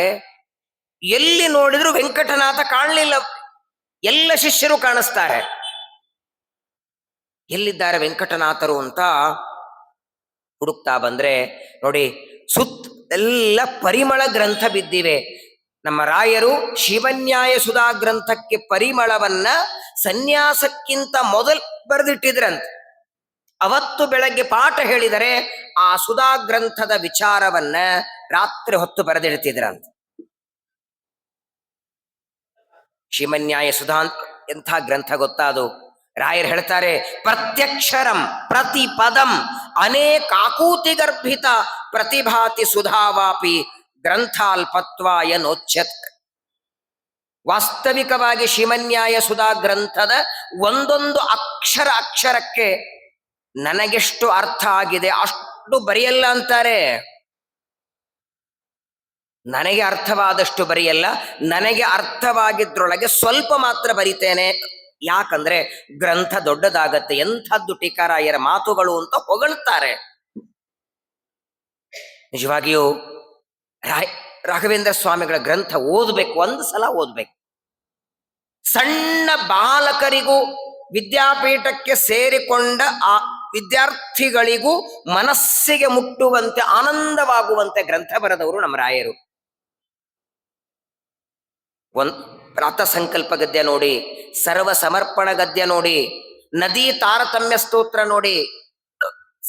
ಎಲ್ಲಿ ನೋಡಿದ್ರು ವೆಂಕಟನಾಥ ಕಾಣಲಿಲ್ಲ. ಎಲ್ಲ ಶಿಷ್ಯರು ಕಾಣಿಸ್ತಾರೆ. ಎಲ್ಲಿದ್ದಾರೆ ವೆಂಕಟನಾಥರು ಅಂತ ಹುಡುಕ್ತಾ ಬಂದ್ರೆ ನೋಡಿ, ಎಲ್ಲ ಪರಿಮಳ ಗ್ರಂಥ ಬಿದ್ದಿವೆ. ನಮ್ಮ ರಾಯರು ಶಿವನ್ಯಾಯ ಸುಧಾ ಗ್ರಂಥಕ್ಕೆ ಪರಿಮಳವನ್ನ ಸನ್ಯಾಸಕ್ಕಿಂತ ಮೊದಲು ಬರೆದಿಟ್ಟಿದ್ರಂತೆ. ಅವತ್ತು ಬೆಳಗ್ಗೆ ಪಾಠ ಹೇಳಿದರೆ ಆ ಸುಧಾ ಗ್ರಂಥದ ವಿಚಾರವನ್ನ ರಾತ್ರಿ ಹೊತ್ತು ಬರೆದಿಡ್ತಿದ್ರಂತ. ಶಿವನ್ಯಾಯ ಸುಧಾ ಎಂಥ ಗ್ರಂಥ ಗೊತ್ತಾ ಅದು. ರಾಯರು ಹೇಳ್ತಾರೆ, ಪ್ರತ್ಯಕ್ಷರಂ ಪ್ರತಿ ಪದಂ ಅನೇಕಾಕೂತಿ ಗರ್ಭಿತ ಪ್ರತಿಭಾತಿ ಸುಧಾವಾಪಿ ಗ್ರಂಥಾಲ್ಪತ್ವಾಯ ನೋಚ್ಯತ್. ವಾಸ್ತವಿಕವಾಗಿ ಶಿವನ್ಯಾಯ ಸುಧಾ ಗ್ರಂಥದ ಒಂದೊಂದು ಅಕ್ಷರಕ್ಕೆ ನನಗೆಷ್ಟು ಅರ್ಥ ಆಗಿದೆ ಅಷ್ಟು ಬರೆಯಲ್ಲ ಅಂತಾರೆ. ನನಗೆ ಅರ್ಥವಾದಷ್ಟು ಬರೆಯಲ್ಲ, ನನಗೆ ಅರ್ಥವಾಗಿದ್ರೊಳಗೆ ಸ್ವಲ್ಪ ಮಾತ್ರ ಬರಿತೇನೆ. ಯಾಕಂದ್ರೆ ಗ್ರಂಥ ದೊಡ್ಡದಾಗತ್ತೆ. ಎಂಥದ್ದು ಟೀಕಾರಾಯರ ಮಾತುಗಳು ಅಂತ ಹೊಗಳ್ತಾರೆ. ನಿಜವಾಗಿಯೂ ರಾಘವೇಂದ್ರ ಸ್ವಾಮಿಗಳ ಗ್ರಂಥ ಓದ್ಬೇಕು, ಒಂದು ಸಲ ಓದ್ಬೇಕು. ಸಣ್ಣ ಬಾಲಕರಿಗೂ ವಿದ್ಯಾಪೀಠಕ್ಕೆ ಸೇರಿಕೊಂಡ ಆ ವಿದ್ಯಾರ್ಥಿಗಳಿಗೂ ಮನಸ್ಸಿಗೆ ಮುಟ್ಟುವಂತೆ ಆನಂದವಾಗುವಂತೆ ಗ್ರಂಥ ಬರೆದವರು ನಮ್ಮ ರಾಯರು. ಪ್ರಾತಃ ಸಂಕಲ್ಪ ಗದ್ಯ ನೋಡಿ, ಸರ್ವ ಸಮರ್ಪಣ ಗದ್ಯ ನೋಡಿ, ನದಿ ತಾರತಮ್ಯ ಸ್ತೋತ್ರ ನೋಡಿ,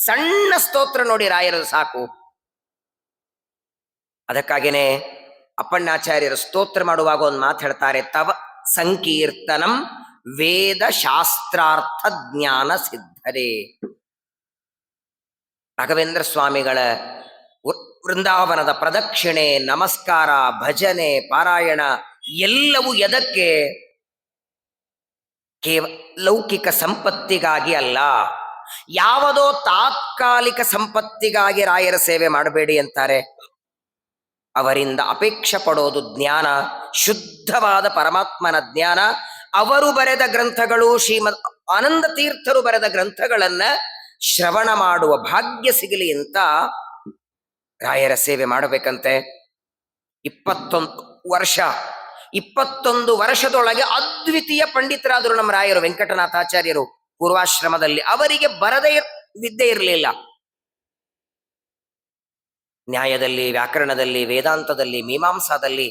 ಸಣ್ಣ ಸ್ತೋತ್ರ ನೋಡಿ ರಾಯರು ಸಾಕು. ಅದಕ್ಕಾಗೇನೆ ಅಪ್ಪಣ್ಣಾಚಾರ್ಯರು ಸ್ತೋತ್ರ ಮಾಡುವಾಗ ಒಂದು ಮಾತು ಹೇಳ್ತಾರೆ, ತವ ಸಂಕೀರ್ತನಂ ವೇದ ಶಾಸ್ತ್ರಾರ್ಥ ಜ್ಞಾನ ಸಿದ್ಧರೇ. ರಾಘವೇಂದ್ರ ಸ್ವಾಮಿಗಳ ವೃಂದಾವನದ ಪ್ರದಕ್ಷಿಣೆ, ನಮಸ್ಕಾರ, ಭಜನೆ, ಪಾರಾಯಣ ಎಲ್ಲವೂ ಎದಕ್ಕೆ? ಕೇವಲ ಲೌಕಿಕ ಸಂಪತ್ತಿಗಾಗಿ ಅಲ್ಲ, ಯಾವುದೋ ತಾತ್ಕಾಲಿಕ ಸಂಪತ್ತಿಗಾಗಿ ರಾಯರ ಸೇವೆ ಮಾಡಬೇಡಿ ಅಂತಾರೆ. ಅವರಿಂದ ಅಪೇಕ್ಷೆ ಪಡೋದು ಜ್ಞಾನ, ಶುದ್ಧವಾದ ಪರಮಾತ್ಮನ ಜ್ಞಾನ. ಅವರು ಬರೆದ ಗ್ರಂಥಗಳು, ಶ್ರೀಮದ್ ಆನಂದ ತೀರ್ಥರು ಬರೆದ ಗ್ರಂಥಗಳನ್ನ ಶ್ರವಣ ಮಾಡುವ ಭಾಗ್ಯ ಸಿಗಲಿ ಅಂತ ರಾಯರ ಸೇವೆ ಮಾಡಬೇಕಂತೆ. 21 ವರ್ಷದೊಳಗೆ ಅದ್ವಿತೀಯ ಪಂಡಿತರಾದರು ನಮ್ಮ ರಾಯರು. ವೆಂಕಟನಾಥಾಚಾರ್ಯರು ಪೂರ್ವಾಶ್ರಮದಲ್ಲಿ. ಅವರಿಗೆ ಬರದೇ ವಿದ್ಯೆ ಇರಲಿಲ್ಲ. ನ್ಯಾಯದಲ್ಲಿ, ವ್ಯಾಕರಣದಲ್ಲಿ, ವೇದಾಂತದಲ್ಲಿ, ಮೀಮಾಂಸಾದಲ್ಲಿ,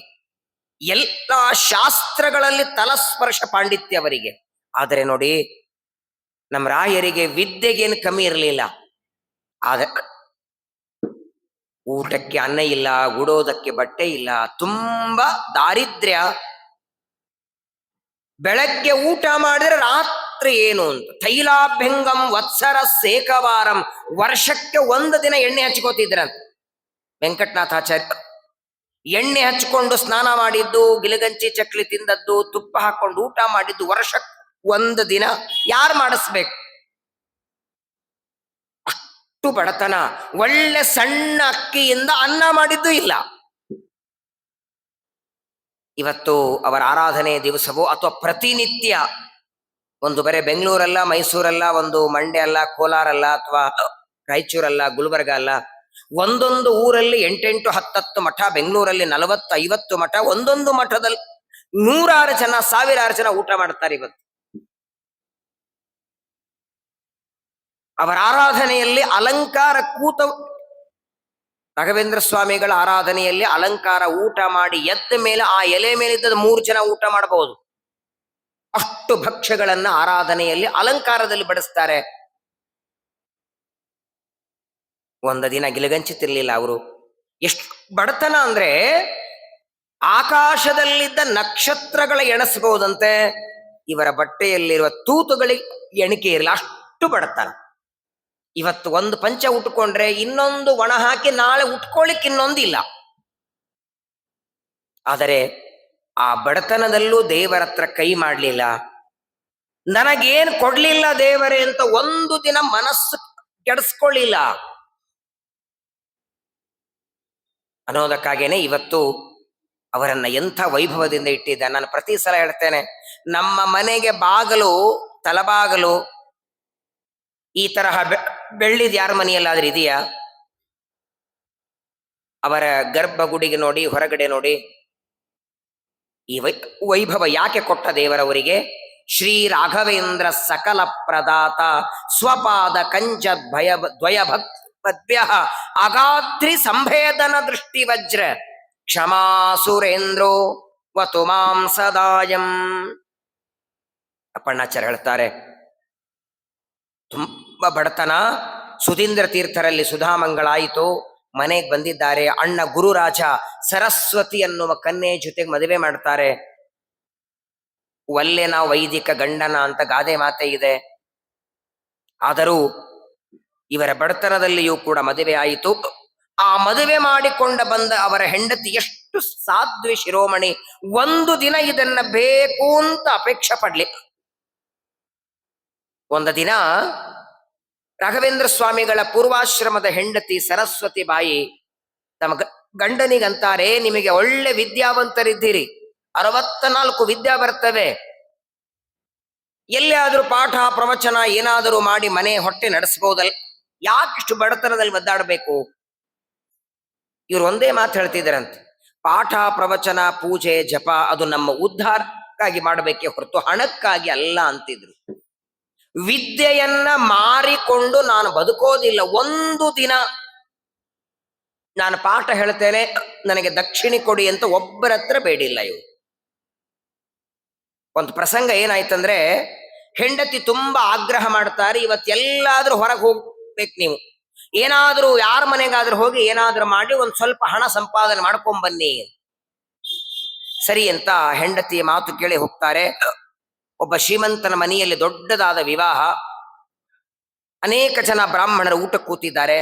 ಎಲ್ಲ ಶಾಸ್ತ್ರಗಳಲ್ಲಿ ತಲಸ್ಪರ್ಶ ಪಾಂಡಿತ್ಯ ಅವರಿಗೆ. ಆದರೆ ನೋಡಿ, ನಮ್ಮ ರಾಯರಿಗೆ ವಿದ್ಯೆಗೇನು ಕಮ್ಮಿ ಇರಲಿಲ್ಲ. ಆದ ಊಟಕ್ಕೆ ಅನ್ನ ಇಲ್ಲ, ಉಡೋದಕ್ಕೆ ಬಟ್ಟೆ ಇಲ್ಲ, ತುಂಬಾ ದಾರಿದ್ರ್ಯ. ಬೆಳಗ್ಗೆ ಊಟ ಮಾಡಿದ್ರೆ ರಾತ್ರಿ ಏನು ಅಂತ. ತೈಲಾಭ್ಯಂಗಂ ವತ್ಸರ ಸೇಕವಾರಂ, ವರ್ಷಕ್ಕೆ 1 ದಿನ ಎಣ್ಣೆ ಹಚ್ಕೋತಿದ್ರಂತ ವೆಂಕಟನಾಥಾಚಾರ್ಯ. ಎಣ್ಣೆ ಹಚ್ಕೊಂಡು ಸ್ನಾನ ಮಾಡಿದ್ದು, ಗಿಲಗಂಚಿ ಚಕ್ಲಿ ತಿಂದದ್ದು, ತುಪ್ಪ ಹಾಕೊಂಡು ಊಟ ಮಾಡಿದ್ದು ವರ್ಷಕ್ಕೆ 1 ದಿನ. ಯಾರು ಮಾಡಿಸ್ಬೇಕು? ಅಷ್ಟು ಬಡತನ. ಒಳ್ಳೆ ಸಣ್ಣ ಅಕ್ಕಿಯಿಂದ ಅನ್ನ ಮಾಡಿದ್ದು ಇಲ್ಲ. ಇವತ್ತು ಅವರ ಆರಾಧನೆ ದಿವಸವೋ ಅಥವಾ ಪ್ರತಿನಿತ್ಯ ಒಂದು ಬರೇ ಬೆಂಗಳೂರಲ್ಲ, ಮೈಸೂರಲ್ಲ, ಒಂದು ಮಂಡ್ಯ ಅಲ್ಲ, ಕೋಲಾರಲ್ಲ, ಅಥವಾ ರಾಯಚೂರಲ್ಲ, ಗುಲ್ಬರ್ಗ ಅಲ್ಲ, ಒಂದೊಂದು ಊರಲ್ಲಿ 8-10 ಮಠ, ಬೆಂಗಳೂರಲ್ಲಿ 40-50 ಮಠ, ಒಂದೊಂದು ಮಠದಲ್ಲಿ 100 ಜನ, 1000 ಜನ ಊಟ ಮಾಡ್ತಾರೆ ಇವತ್ತು. ಅವರ ಆರಾಧನೆಯಲ್ಲಿ ಅಲಂಕಾರ ಕೂತ, ರಾಘವೇಂದ್ರ ಸ್ವಾಮಿಗಳ ಆರಾಧನೆಯಲ್ಲಿ ಅಲಂಕಾರ ಊಟ ಮಾಡಿ ಎದ್ದ ಮೇಲೆ ಆ ಎಲೆ ಮೇಲಿದ್ದ 3 ಜನ ಊಟ ಮಾಡಬಹುದು. ಅಷ್ಟು ಭಕ್ಷ್ಯಗಳನ್ನ ಆರಾಧನೆಯಲ್ಲಿ ಅಲಂಕಾರದಲ್ಲಿ ಬಡಿಸ್ತಾರೆ. 1 ದಿನ ಗಿಲಗಂಚಿ ತಿರ್ಲಿಲ್ಲ ಅವರು. ಎಷ್ಟು ಬಡತನ ಅಂದ್ರೆ ಆಕಾಶದಲ್ಲಿದ್ದ ನಕ್ಷತ್ರಗಳ ಎಣಿಸಬಹುದಂತೆ, ಇವರ ಬಟ್ಟೆಯಲ್ಲಿರುವ ತೂತುಗಳಿಗೆ ಎಣಿಕೆ ಇರಲಿಲ್ಲ. ಅಷ್ಟು ಬಡತನ. ಇವತ್ತು ಒಂದು ಪಂಚ ಉಟ್ಕೊಂಡ್ರೆ ಇನ್ನೊಂದು ಒಣ ಹಾಕಿ ನಾಳೆ ಉಟ್ಕೊಳ್ಳಿಕ್ಕೆ ಇನ್ನೊಂದಿಲ್ಲ. ಆದರೆ ಆ ಬಡತನದಲ್ಲೂ ದೇವರ ಹತ್ರ ಕೈ ಮಾಡಲಿಲ್ಲ. ನನಗೇನು ಕೊಡ್ಲಿಲ್ಲ ದೇವರೇ ಅಂತ 1 ದಿನ ಮನಸ್ಸು ಕೆಡಿಸ್ಕೊಳ್ಳಿಲ್ಲ ಅನ್ನೋದಕ್ಕಾಗೇನೆ ಇವತ್ತು ಅವರನ್ನ ಎಂಥ ವೈಭವದಿಂದ ಇಟ್ಟಿದ್ದ. ನಾನು ಪ್ರತಿ ಸಲ ಹೇಳ್ತೇನೆ, ನಮ್ಮ ಮನೆಗೆ ಬಾಗಲು, ತಲಬಾಗಲು ಈ ತರಹ ಬೆಳ್ಳಿದ್ ಯಾರ ಮನೆಯಲ್ಲಾದ್ರೂ ಇದೆಯಾ? ಅವರ ಗರ್ಭಗುಡಿಗೆ ನೋಡಿ, ಹೊರಗಡೆ ನೋಡಿ. ಈ ವೈಭವ ಯಾಕೆ ಕೊಟ್ಟ ದೇವರವರಿಗೆ? ಶ್ರೀ ರಾಘವೇಂದ್ರ ಸಕಲ ಪ್ರದಾತ ಸ್ವಪಾದ ಕಂಚ ಭಯ ದ್ವಯ ಭಕ್ತ್ಯ ಅಗಾತ್ರಿ ಸಂಭೇದನ ದೃಷ್ಟಿ ವಜ್ರ ಕ್ಷಮಾ ಸುರೇಂದ್ರೋ ವತು ಮಾಂ ಸದಾಯಂ. ಅಪ್ಪಣ್ಣಾಚಾರ್ಯ ಹೇಳ್ತಾರೆ, ತುಂಬಾ ಬಡತನ. ಸುಧೀಂದ್ರ ತೀರ್ಥರಲ್ಲಿ ಸುಧಾಮಂಗಳಾಯಿತು, ಮನೆಗೆ ಬಂದಿದ್ದಾರೆ. ಅಣ್ಣ ಗುರುರಾಜ ಸರಸ್ವತಿ ಅನ್ನುವ ಕನ್ಯೆ ಜೊತೆಗೆ ಮದುವೆ ಮಾಡ್ತಾರೆ. ಒಲ್ಲೆನ ವೈದಿಕ ಗಂಡನ ಅಂತ ಗಾದೆ ಮಾತೆ ಇದೆ. ಆದರೂ ಇವರ ಬಡತನದಲ್ಲಿಯೂ ಕೂಡ ಮದುವೆ ಆಯಿತು. ಆ ಮದುವೆ ಮಾಡಿಕೊಂಡ ಬಂದ ಅವರ ಹೆಂಡತಿ ಎಷ್ಟು ಸಾಧ್ವಿ ಶಿರೋಮಣಿ. 1 ದಿನ ಇದನ್ನ ಬೇಕು ಅಂತ ಅಪೇಕ್ಷೆ ಪಡ್ಲಿ. 1 ದಿನ ರಾಘವೇಂದ್ರ ಸ್ವಾಮಿಗಳ ಪೂರ್ವಾಶ್ರಮದ ಹೆಂಡತಿ ಸರಸ್ವತಿ ಬಾಯಿ ತಮ್ಮ ಗಂಡನಿಗಂತಾರೆ, ನಿಮಗೆ ಒಳ್ಳೆ ವಿದ್ಯಾವಂತರಿದ್ದೀರಿ, 64 ವಿದ್ಯಾ ಬರ್ತವೆ, ಎಲ್ಲಿಯಾದ್ರೂ ಪಾಠ ಪ್ರವಚನ ಏನಾದರೂ ಮಾಡಿ ಮನೆ ಹೊಟ್ಟೆ ನಡೆಸಬಹುದಲ್ಲ, ಯಾಕಿಷ್ಟು ಬಡತನದಲ್ಲಿ ಒದ್ದಾಡಬೇಕು? ಇವ್ರು ಒಂದೇ ಮಾತು ಹೇಳ್ತಿದ್ದಾರಂತೆ, ಪಾಠ ಪ್ರವಚನ ಪೂಜೆ ಜಪ ಅದು ನಮ್ಮ ಉದ್ಧಾರಕ್ಕಾಗಿ ಮಾಡಬೇಕೇ ಹೊರತು ಹಣಕ್ಕಾಗಿ ಅಲ್ಲ ಅಂತಿದ್ರು. ವಿದ್ಯೆಯನ್ನ ಮಾರಿಕೊಂಡು ನಾನು ಬದುಕೋದಿಲ್ಲ. 1 ದಿನ ನಾನು ಪಾಠ ಹೇಳ್ತೇನೆ, ನನಗೆ ದಕ್ಷಿಣೆ ಕೊಡಿ ಅಂತ ಒಬ್ಬರ ಹತ್ರ ಬೇಡಿಲ್ಲ ಇವು. ಒಂದು ಪ್ರಸಂಗ ಏನಾಯ್ತಂದ್ರೆ, ಹೆಂಡತಿ ತುಂಬಾ ಆಗ್ರಹ ಮಾಡ್ತಾರೆ, ಇವತ್ತೆಲ್ಲಾದ್ರೂ ಹೊರಗೆ ಹೋಗ್ಬೇಕು, ನೀವು ಏನಾದ್ರೂ ಯಾರ ಮನೆಗಾದ್ರೂ ಹೋಗಿ ಏನಾದ್ರೂ ಮಾಡಿ ಒಂದು ಸ್ವಲ್ಪ ಹಣ ಸಂಪಾದನೆ ಮಾಡ್ಕೊಂಡ್ ಬನ್ನಿ. ಸರಿ ಅಂತ ಹೆಂಡತಿಯ ಮಾತು ಕೇಳಿ ಹೋಗ್ತಾರೆ. ಒಬ್ಬ ಶ್ರೀಮಂತನ ಮನೆಯಲ್ಲಿ ದೊಡ್ಡದಾದ ವಿವಾಹ, ಅನೇಕ ಜನ ಬ್ರಾಹ್ಮಣರ ಊಟ ಕೂತಿದ್ದಾರೆ.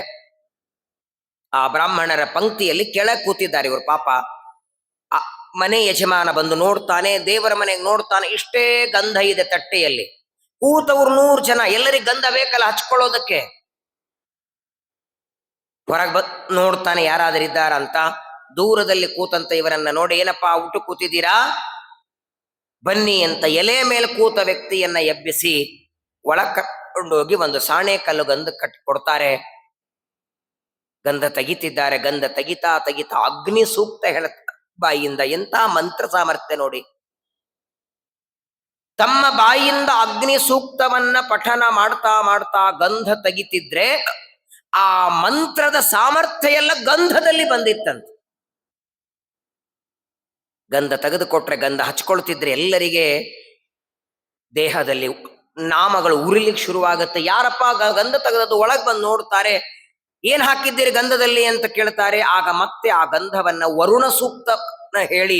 ಆ ಬ್ರಾಹ್ಮಣರ ಪಂಕ್ತಿಯಲ್ಲಿ ಕೆಳಗೆ ಕೂತಿದ್ದಾರೆ ಇವರು. ಪಾಪ ಆ ಮನೆ ಯಜಮಾನ ಬಂದು ನೋಡ್ತಾನೆ, ದೇವರ ಮನೆಗೆ ನೋಡ್ತಾನೆ, ಇಷ್ಟೇ ಗಂಧ ಇದೆ ತಟ್ಟೆಯಲ್ಲಿ. ಕೂತವ್ರು 100 ಜನ, ಎಲ್ಲರಿಗೆ ಗಂಧ ಬೇಕಲ್ಲ ಹಚ್ಕೊಳ್ಳೋದಕ್ಕೆ. ಹೊರಗೆ ನೋಡ್ತಾನೆ ಯಾರಾದರಿದ್ದಾರಂತ. ದೂರದಲ್ಲಿ ಕೂತಂತ ಇವರನ್ನ ನೋಡಿ, ಏನಪ್ಪಾ ಊಟ ಕೂತಿದ್ದೀರಾ, ಬನ್ನಿ ಅಂತ ಎಲೆ ಮೇಲೆ ಕೂತ ವ್ಯಕ್ತಿಯನ್ನ ಎಬ್ಬಿಸಿ ಒಳಗ್ ಕರ್ಕೊಂಡೋಗಿ ಒಂದು ಸಾಣೆ ಕಲ್ಲು ಗಂಧ ಕಟ್ಟಿ ಕೊಡ್ತಾರೆ. ಗಂಧ ತೆಗಿತಿದ್ದಾರೆ. ಗಂಧ ತೆಗಿತಾ ತೆಗಿತಾ ಅಗ್ನಿ ಸೂಕ್ತ ಹೇಳ ಬಾಯಿಯಿಂದ. ಎಂತ ಮಂತ್ರ ಸಾಮರ್ಥ್ಯ ನೋಡಿ. ತಮ್ಮ ಬಾಯಿಯಿಂದ ಅಗ್ನಿ ಸೂಕ್ತವನ್ನ ಪಠನ ಮಾಡ್ತಾ ಮಾಡ್ತಾ ಗಂಧ ತೆಗಿತಿದ್ರೆ ಆ ಮಂತ್ರದ ಸಾಮರ್ಥ್ಯ ಎಲ್ಲ ಗಂಧದಲ್ಲಿ ಬಂದಿತ್ತಂತೆ. ಗಂಧ ತೆಗೆದುಕೊಟ್ರೆ, ಗಂಧ ಹಚ್ಕೊಳ್ತಿದ್ರೆ ಎಲ್ಲರಿಗೆ ದೇಹದಲ್ಲಿ ನಾಮಗಳು ಉರಿಲಿಕ್ಕೆ ಶುರುವಾಗುತ್ತೆ. ಯಾರಪ್ಪ ಗಂಧ ತೆಗೆದದ್ದು ಒಳಗೆ ಬಂದು ನೋಡ್ತಾರೆ, ಏನ್ ಹಾಕಿದ್ದೀರಿ ಗಂಧದಲ್ಲಿ ಅಂತ ಕೇಳ್ತಾರೆ. ಆಗ ಮತ್ತೆ ಆ ಗಂಧವನ್ನ ವರುಣ ಸೂಕ್ತ ಹೇಳಿ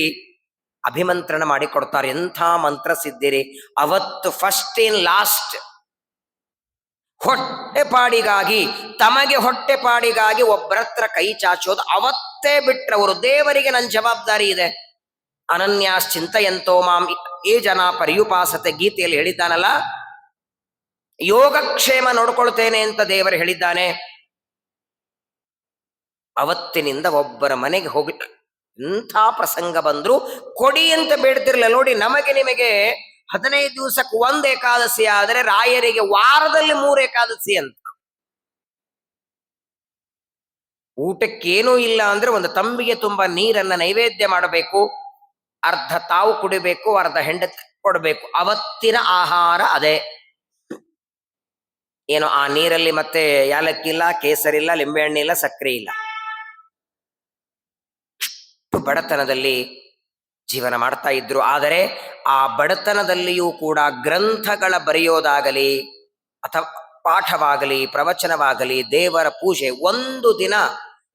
ಅಭಿಮಂತ್ರಣ ಮಾಡಿ ಕೊಡ್ತಾರೆ. ಎಂಥ ಮಂತ್ರ ಸಿದ್ಧಿರಿ. ಅವತ್ತು ಫಸ್ಟ್ ಇನ್ ಲಾಸ್ಟ್ ಹೊಟ್ಟೆಪಾಡಿಗಾಗಿ, ತಮಗೆ ಹೊಟ್ಟೆಪಾಡಿಗಾಗಿ ಒಬ್ಬರತ್ರ ಕೈ ಚಾಚೋದು ಅವತ್ತೇ ಬಿಟ್ರವರು. ದೇವರಿಗೆ ನನ್ನ ಜವಾಬ್ದಾರಿ ಇದೆ. ಅನನ್ಯಾಶ್ಚಿಂತಯಂತೋ ಮಾಂ ಏ ಜನ ಪರ್ಯುಪಾಸತೆ, ಗೀತೆಯಲ್ಲಿ ಹೇಳಿದ್ದಾನಲ್ಲ, ಯೋಗಕ್ಷೇಮ ನೋಡ್ಕೊಳ್ತೇನೆ ಅಂತ ದೇವರು ಹೇಳಿದ್ದಾನೆ. ಅವತ್ತಿನಿಂದ ಒಬ್ಬರ ಮನೆಗೆ ಹೋಗಿ ಎಂಥ ಪ್ರಸಂಗ ಬಂದ್ರು ಕೊಡಿ ಅಂತ ಬೇಡ್ತಿರ್ಲಿಲ್ಲ. ನೋಡಿ, ನಮಗೆ ನಿಮಗೆ 15 ದಿವಸಕ್ಕೆ 1 ಏಕಾದಶಿ ಆದರೆ ರಾಯರಿಗೆ ವಾರದಲ್ಲಿ 3 ಏಕಾದಶಿ ಅಂತ. ಊಟಕ್ಕೇನೂ ಇಲ್ಲ ಅಂದ್ರೆ ಒಂದು ತಂಬಿಗೆ ತುಂಬ ನೀರನ್ನ ನೈವೇದ್ಯ ಮಾಡಬೇಕು, ಅರ್ಧ ತಾವು ಕುಡಿಬೇಕು, ಅರ್ಧ ಹೆಂಡತಿ ಕೊಡಬೇಕು. ಅವತ್ತಿನ ಆಹಾರ ಅದೇ. ಏನೋ ಆ ನೀರಲ್ಲಿ ಮತ್ತೆ ಯಾಲಕ್ಕಿಲ್ಲ, ಕೇಸರಿಲ್ಲ, ಲಿಂಬೆಹಣ್ಣಿಲ್ಲ, ಇಲ್ಲ, ಸಕ್ಕರೆ ಇಲ್ಲ. ಬಡತನದಲ್ಲಿ ಜೀವನ ಮಾಡ್ತಾ ಇದ್ರು. ಆದರೆ ಆ ಬಡತನದಲ್ಲಿಯೂ ಕೂಡ ಗ್ರಂಥಗಳ ಬರೆಯೋದಾಗಲಿ ಅಥವಾ ಪಾಠವಾಗಲಿ ಪ್ರವಚನವಾಗಲಿ ದೇವರ ಪೂಜೆ ಒಂದು ದಿನ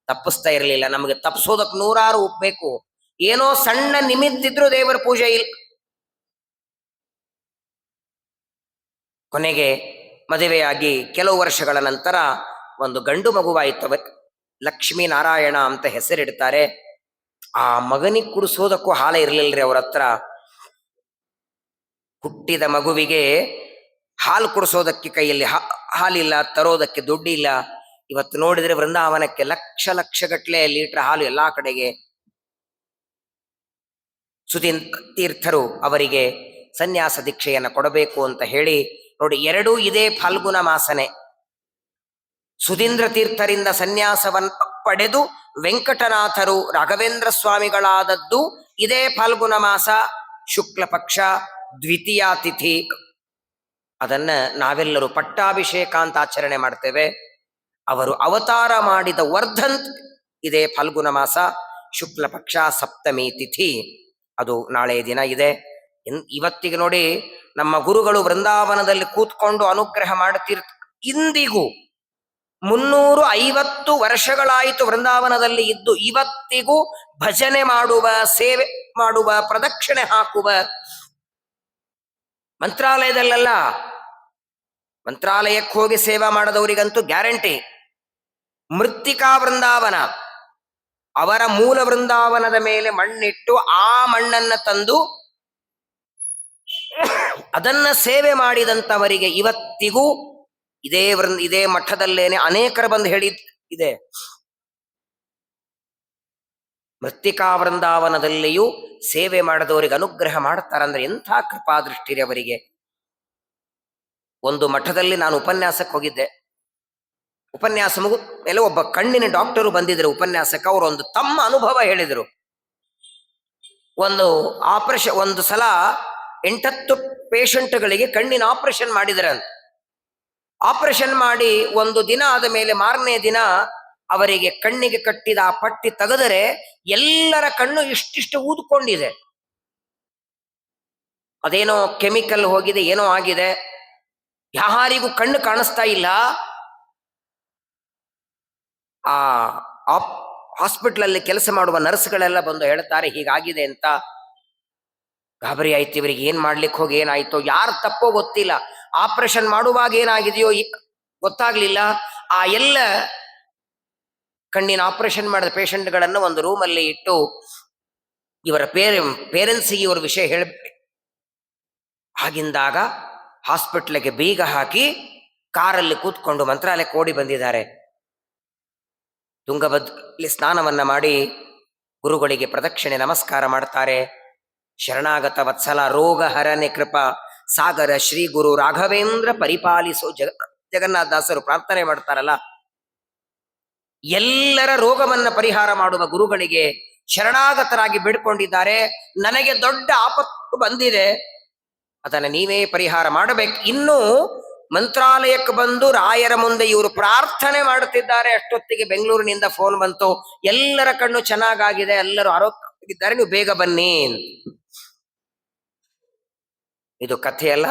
ತಪ್ಪಿಸ್ತಾ ಇರಲಿಲ್ಲ. ನಮಗೆ ತಪ್ಪಿಸೋದಕ್ಕೆ 100 ಬೇಕು. ಏನೋ ಸಣ್ಣ ನಿಮಿತ್ತಿದ್ರು ದೇವರ ಪೂಜೆ ಇಲ್ಲ. ಕೊನೆಗೆ ಮದುವೆಯಾಗಿ ಕೆಲವು ವರ್ಷಗಳ ನಂತರ ಒಂದು ಗಂಡು ಮಗುವಾಯಿತು. ಲಕ್ಷ್ಮೀನಾರಾಯಣ ಅಂತ ಹೆಸರಿಡ್ತಾರೆ. ಆ ಮಗನಿಗೆ ಕುಡಿಸೋದಕ್ಕೂ ಹಾಲ ಇರ್ಲಿಲ್ರಿ ಅವ್ರ ಹತ್ರ. ಹುಟ್ಟಿದ ಮಗುವಿಗೆ ಹಾಲು ಕುಡಿಸೋದಕ್ಕೆ ಕೈಯಲ್ಲಿ ಹಾಲಿಲ್ಲ, ತರೋದಕ್ಕೆ ದುಡ್ಡಿಲ್ಲ. ಇವತ್ತು ನೋಡಿದ್ರೆ ವೃಂದಾವನಕ್ಕೆ ಲಕ್ಷ ಲಕ್ಷಗಟ್ಲೆ ಲೀಟರ್ ಹಾಲು ಎಲ್ಲಾ ಕಡೆಗೆ. ಸುಧೀಂದ್ರ ತೀರ್ಥರು ಅವರಿಗೆ ಸನ್ಯಾಸ ದೀಕ್ಷೆಯನ್ನು ಕೊಡಬೇಕು ಅಂತ ಹೇಳಿ ನೋಡಿ, ಎರಡೂ ಇದೇ ಫಲ್ಗುಣ ಮಾಸನೆ. ಸುಧೀಂದ್ರ ತೀರ್ಥರಿಂದ ಸನ್ಯಾಸವನ್ನು ಪಡೆದು ವೆಂಕಟನಾಥರು ರಾಘವೇಂದ್ರ ಸ್ವಾಮಿಗಳಾದದ್ದು ಇದೇ ಫಲ್ಗುಣ ಮಾಸ, ಶುಕ್ಲ ಪಕ್ಷ, ದ್ವಿತೀಯ ತಿಥಿ. ಅದನ್ನ ನಾವೆಲ್ಲರೂ ಪಟ್ಟಾಭಿಷೇಕ ಅಂತ ಆಚರಣೆ ಮಾಡ್ತೇವೆ. ಅವರು ಅವತಾರ ಮಾಡಿದ ವರ್ಧಂತ್ ಇದೇ ಫಲ್ಗುಣ ಮಾಸ, ಶುಕ್ಲ ಪಕ್ಷ, ಸಪ್ತಮಿ ತಿಥಿ. ಅದು ನಾಳೆ ದಿನ ಇದೆ. ಇವತ್ತಿಗೆ ನೋಡಿ, ನಮ್ಮ ಗುರುಗಳು ವೃಂದಾವನದಲ್ಲಿ ಕೂತ್ಕೊಂಡು ಅನುಗ್ರಹ ಇಂದಿಗೂ 350 ವರ್ಷಗಳಾಯಿತು ವೃಂದಾವನದಲ್ಲಿ ಇದ್ದು. ಇವತ್ತಿಗೂ ಭಜನೆ ಮಾಡುವ, ಸೇವೆ ಮಾಡುವ, ಪ್ರದಕ್ಷಿಣೆ ಹಾಕುವ, ಮಂತ್ರಾಲಯದಲ್ಲೆಲ್ಲ ಮಂತ್ರಾಲಯಕ್ಕೆ ಹೋಗಿ ಸೇವಾ ಮಾಡದವರಿಗಂತೂ ಗ್ಯಾರಂಟಿ. ಮೃತ್ತಿಕಾ ವೃಂದಾವನ, ಅವರ ಮೂಲ ವೃಂದಾವನದ ಮೇಲೆ ಮಣ್ಣಿಟ್ಟು ಆ ಮಣ್ಣನ್ನ ತಂದು ಅದನ್ನ ಸೇವೆ ಮಾಡಿದಂಥವರಿಗೆ ಇವತ್ತಿಗೂ ಇದೇ ಮಠದಲ್ಲೇನೆ ಅನೇಕರು ಬಂದು ಇದೆ. ಮೃತ್ತಿಕಾ ವೃಂದಾವನದಲ್ಲಿಯೂ ಸೇವೆ ಮಾಡದವರಿಗೆ ಅನುಗ್ರಹ ಮಾಡ್ತಾರಂದ್ರೆ ಎಂಥ ಕೃಪಾದೃಷ್ಟಿ ಅವರಿಗೆ. ಒಂದು ಮಠದಲ್ಲಿ ನಾನು ಉಪನ್ಯಾಸಕ್ಕೆ ಹೋಗಿದ್ದೆ. ಉಪನ್ಯಾಸ ಮುಗಿದ ಮೇಲೆ ಒಬ್ಬ ಕಣ್ಣಿನ ಡಾಕ್ಟರು ಬಂದಿದ್ರು ಉಪನ್ಯಾಸಕ್ಕೆ. ಅವರು ಒಂದು ತಮ್ಮ ಅನುಭವ ಹೇಳಿದರು. ಒಂದು ಸಲ 8-10 ಪೇಷಂಟ್ಗಳಿಗೆ ಕಣ್ಣಿನ ಆಪರೇಷನ್ ಮಾಡಿದರಂತ. ಆಪರೇಷನ್ ಮಾಡಿ ಒಂದು ದಿನ ಆದ ಮೇಲೆ ಮಾರನೇ ದಿನ ಅವರಿಗೆ ಕಣ್ಣಿಗೆ ಕಟ್ಟಿದ ಆ ಪಟ್ಟಿ ತೆಗೆದರೆ ಎಲ್ಲರ ಕಣ್ಣು ಇಷ್ಟಿಷ್ಟು ಊದ್ಕೊಂಡಿದೆ. ಅದೇನೋ ಕೆಮಿಕಲ್ ಹೋಗಿದೆ, ಏನೋ ಆಗಿದೆ, ಯಾರಿಗೂ ಕಣ್ಣು ಕಾಣಿಸ್ತಾ ಇಲ್ಲ. ಆ ಹಾಸ್ಪಿಟ್ಲಲ್ಲಿ ಕೆಲಸ ಮಾಡುವ ನರ್ಸ್ಗಳೆಲ್ಲ ಬಂದು ಹೇಳ್ತಾರೆ ಹೀಗಾಗಿದೆ ಅಂತ. ಗಾಬರಿ ಆಯ್ತು ಇವರಿಗೆ. ಏನ್ ಮಾಡ್ಲಿಕ್ಕೆ ಹೋಗಿ ಏನಾಯ್ತೋ, ಯಾರು ತಪ್ಪೋ ಗೊತ್ತಿಲ್ಲ. ಆಪರೇಷನ್ ಮಾಡುವಾಗ ಏನಾಗಿದೆಯೋ ಗೊತ್ತಾಗ್ಲಿಲ್ಲ. ಆ ಎಲ್ಲ ಕಣ್ಣಿನ ಆಪರೇಷನ್ ಮಾಡಿದ ಪೇಷಂಟ್ಗಳನ್ನು ಒಂದು ರೂಮಲ್ಲಿ ಇಟ್ಟು ಇವರ ಪೇರೆಂಟ್ಸಿಗೆ ಇವ್ರ ವಿಷಯ ಹೇಳಬೇಕು. ಆಗಿಂದಾಗ ಹಾಸ್ಪಿಟ್ಲಿಗೆ ಬೀಗ ಹಾಕಿ ಕಾರಲ್ಲಿ ಕೂತ್ಕೊಂಡು ಮಂತ್ರಾಲಯಕ್ಕೆ ಓಡಿ ಬಂದಿದ್ದಾರೆ. ತುಂಗಭದ್ರಲ್ಲಿ ಸ್ನಾನವನ್ನ ಮಾಡಿ ಗುರುಗಳಿಗೆ ಪ್ರದಕ್ಷಿಣೆ ನಮಸ್ಕಾರ ಮಾಡ್ತಾರೆ. ಶರಣಾಗತ ವತ್ಸಲ ರೋಗಹರನೆ ಕೃಪಾ ಸಾಗರ ಶ್ರೀ ಗುರು ರಾಘವೇಂದ್ರ ಪರಿಪಾಲಿಸೋ ಜಗನ್ನಾಥದಾಸರು ಪ್ರಾರ್ಥನೆ ಮಾಡ್ತಾರಲ್ಲ, ಎಲ್ಲರ ರೋಗವನ್ನ ಪರಿಹಾರ ಮಾಡುವ ಗುರುಗಳಿಗೆ ಶರಣಾಗತರಾಗಿ ಬೇಡ್ಕೊಂಡಿದ್ದಾರೆ. ನನಗೆ ದೊಡ್ಡ ಆಪತ್ತು ಬಂದಿದೆ, ಅದನ್ನು ನೀವೇ ಪರಿಹಾರ ಮಾಡಬೇಕು. ಇನ್ನೂ ಮಂತ್ರಾಲಯಕ್ಕೆ ಬಂದು ರಾಯರ ಮುಂದೆ ಇವರು ಪ್ರಾರ್ಥನೆ ಮಾಡುತ್ತಿದ್ದಾರೆ. ಅಷ್ಟೊತ್ತಿಗೆ ಬೆಂಗಳೂರಿನಿಂದ ಫೋನ್ ಬಂತು, ಎಲ್ಲರ ಕಣ್ಣು ಚೆನ್ನಾಗಾಗಿದೆ, ಎಲ್ಲರೂ ಆರೋಗ್ಯವಾಗಿದ್ದಾರೆ, ನೀವು ಬೇಗ ಬನ್ನಿ. ಇದು ಕಥೆಯಲ್ಲ,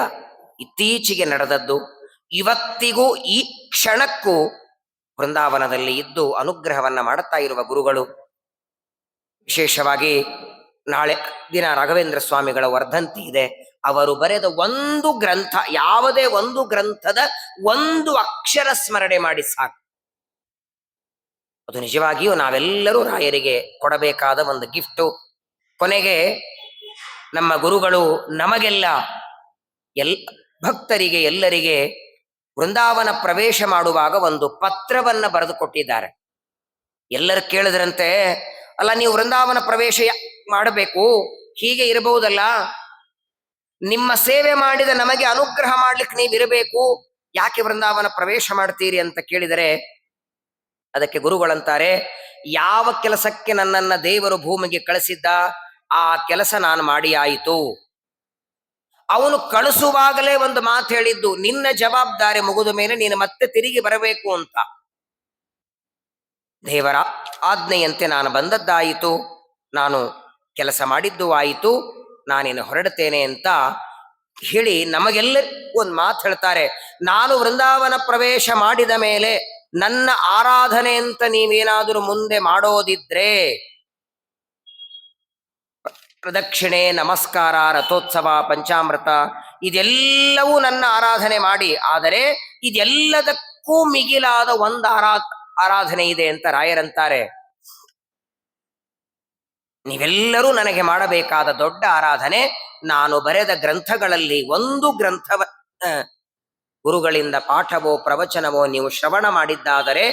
ಇತ್ತೀಚೆಗೆ ನಡೆದದ್ದು. ಇವತ್ತಿಗೂ ಈ ಕ್ಷಣಕ್ಕೂ ವೃಂದಾವನದಲ್ಲಿ ಇದ್ದು ಅನುಗ್ರಹವನ್ನ ಮಾಡುತ್ತಾ ಇರುವ ಗುರುಗಳು. ವಿಶೇಷವಾಗಿ ನಾಳೆ ದಿನ ರಾಘವೇಂದ್ರ ಸ್ವಾಮಿಗಳ ವರ್ಧಂತಿ ಇದೆ. ಅವರು ಬರೆದ ಒಂದು ಗ್ರಂಥ, ಯಾವುದೇ ಒಂದು ಗ್ರಂಥದ ಒಂದು ಅಕ್ಷರ ಸ್ಮರಣೆ ಮಾಡಿ ಸಾಕು. ಅದು ನಿಜವಾಗಿಯೂ ನಾವೆಲ್ಲರೂ ರಾಯರಿಗೆ ಕೊಡಬೇಕಾದ ಒಂದು ಗಿಫ್ಟು. ಕೊನೆಗೆ ನಮ್ಮ ಗುರುಗಳು ನಮಗೆಲ್ಲ ಭಕ್ತರಿಗೆ ಎಲ್ಲರಿಗೆ ವೃಂದಾವನ ಪ್ರವೇಶ ಮಾಡುವಾಗ ಒಂದು ಪತ್ರವನ್ನ ಬರೆದು ಕೊಟ್ಟಿದ್ದಾರೆ. ಎಲ್ಲರೂ ಕೇಳಿದ್ರಂತೆ, ಅಲ್ಲ ನೀವು ವೃಂದಾವನ ಪ್ರವೇಶ ಮಾಡಬೇಕು, ಹೀಗೆ ಇರಬಹುದಲ್ಲ, ನಿಮ್ಮ ಸೇವೆ ಮಾಡಿದ ನಮಗೆ ಅನುಗ್ರಹ ಮಾಡ್ಲಿಕ್ಕೆ ನೀವಿರಬೇಕು, ಯಾಕೆ ವೃಂದಾವನ ಪ್ರವೇಶ ಮಾಡ್ತೀರಿ ಅಂತ ಕೇಳಿದರೆ ಅದಕ್ಕೆ ಗುರುಗಳಂತಾರೆ, ಯಾವ ಕೆಲಸಕ್ಕೆ ನನ್ನನ್ನ ದೇವರು ಭೂಮಿಗೆ ಕಳಿಸಿದ್ದ ಆ ಕೆಲಸ ನಾನು ಮಾಡಿ ಆಯಿತು. ಅವನು ಕಳಿಸುವಾಗಲೇ ಒಂದು ಮಾತು ಹೇಳಿದ್ದು, ನಿನ್ನ ಜವಾಬ್ದಾರಿ ಮುಗಿದ ಮೇಲೆ ನೀನು ಮತ್ತೆ ತಿರುಗಿ ಬರಬೇಕು ಅಂತ. ದೇವರ ಆಜ್ಞೆಯಂತೆ ನಾನು ಬಂದದ್ದಾಯಿತು, ನಾನು ಕೆಲಸ ಮಾಡಿದ್ದು ಆಯಿತು, ನಾನೇನು ಹೊರಡುತ್ತೇನೆ ಅಂತ ಹೇಳಿ ನಮಗೆಲ್ಲರಿಗೂ ಒಂದು ಮಾತು ಹೇಳ್ತಾರೆ. ನಾನು ವೃಂದಾವನ ಪ್ರವೇಶ ಮಾಡಿದ ಮೇಲೆ ನನ್ನ ಆರಾಧನೆ ಅಂತ ನೀವೇನಾದರೂ ಮುಂದೆ ಮಾಡೋದಿದ್ರೆ ಪ್ರದಕ್ಷಿಣೆ, ನಮಸ್ಕಾರ, ರಥೋತ್ಸವ, ಪಂಚಾಮೃತ ಇದೆಲ್ಲವೂ ನನ್ನ ಆರಾಧನೆ ಮಾಡಿ, ಆದರೆ ಇದೆಲ್ಲದಕ್ಕೂ ಮಿಗಿಲಾದ ಒಂದು ಆರಾಧನೆ ಇದೆ ಅಂತ ರಾಯರಂತಾರೆ. ನೀವೆಲ್ಲರೂ ನನಗೆ ಮಾಡಬೇಕಾದ ದೊಡ್ಡ ಆರಾಧನೆ, ನಾನು ಬರೆದ ಗ್ರಂಥಗಳಲ್ಲಿ ಒಂದು ಗ್ರಂಥವ ಗುರುಗಳಿಂದ ಪಾಠವೋ ಪ್ರವಚನವೋ ನೀವು ಶ್ರವಣ ಮಾಡಿದ್ದಾದರೆ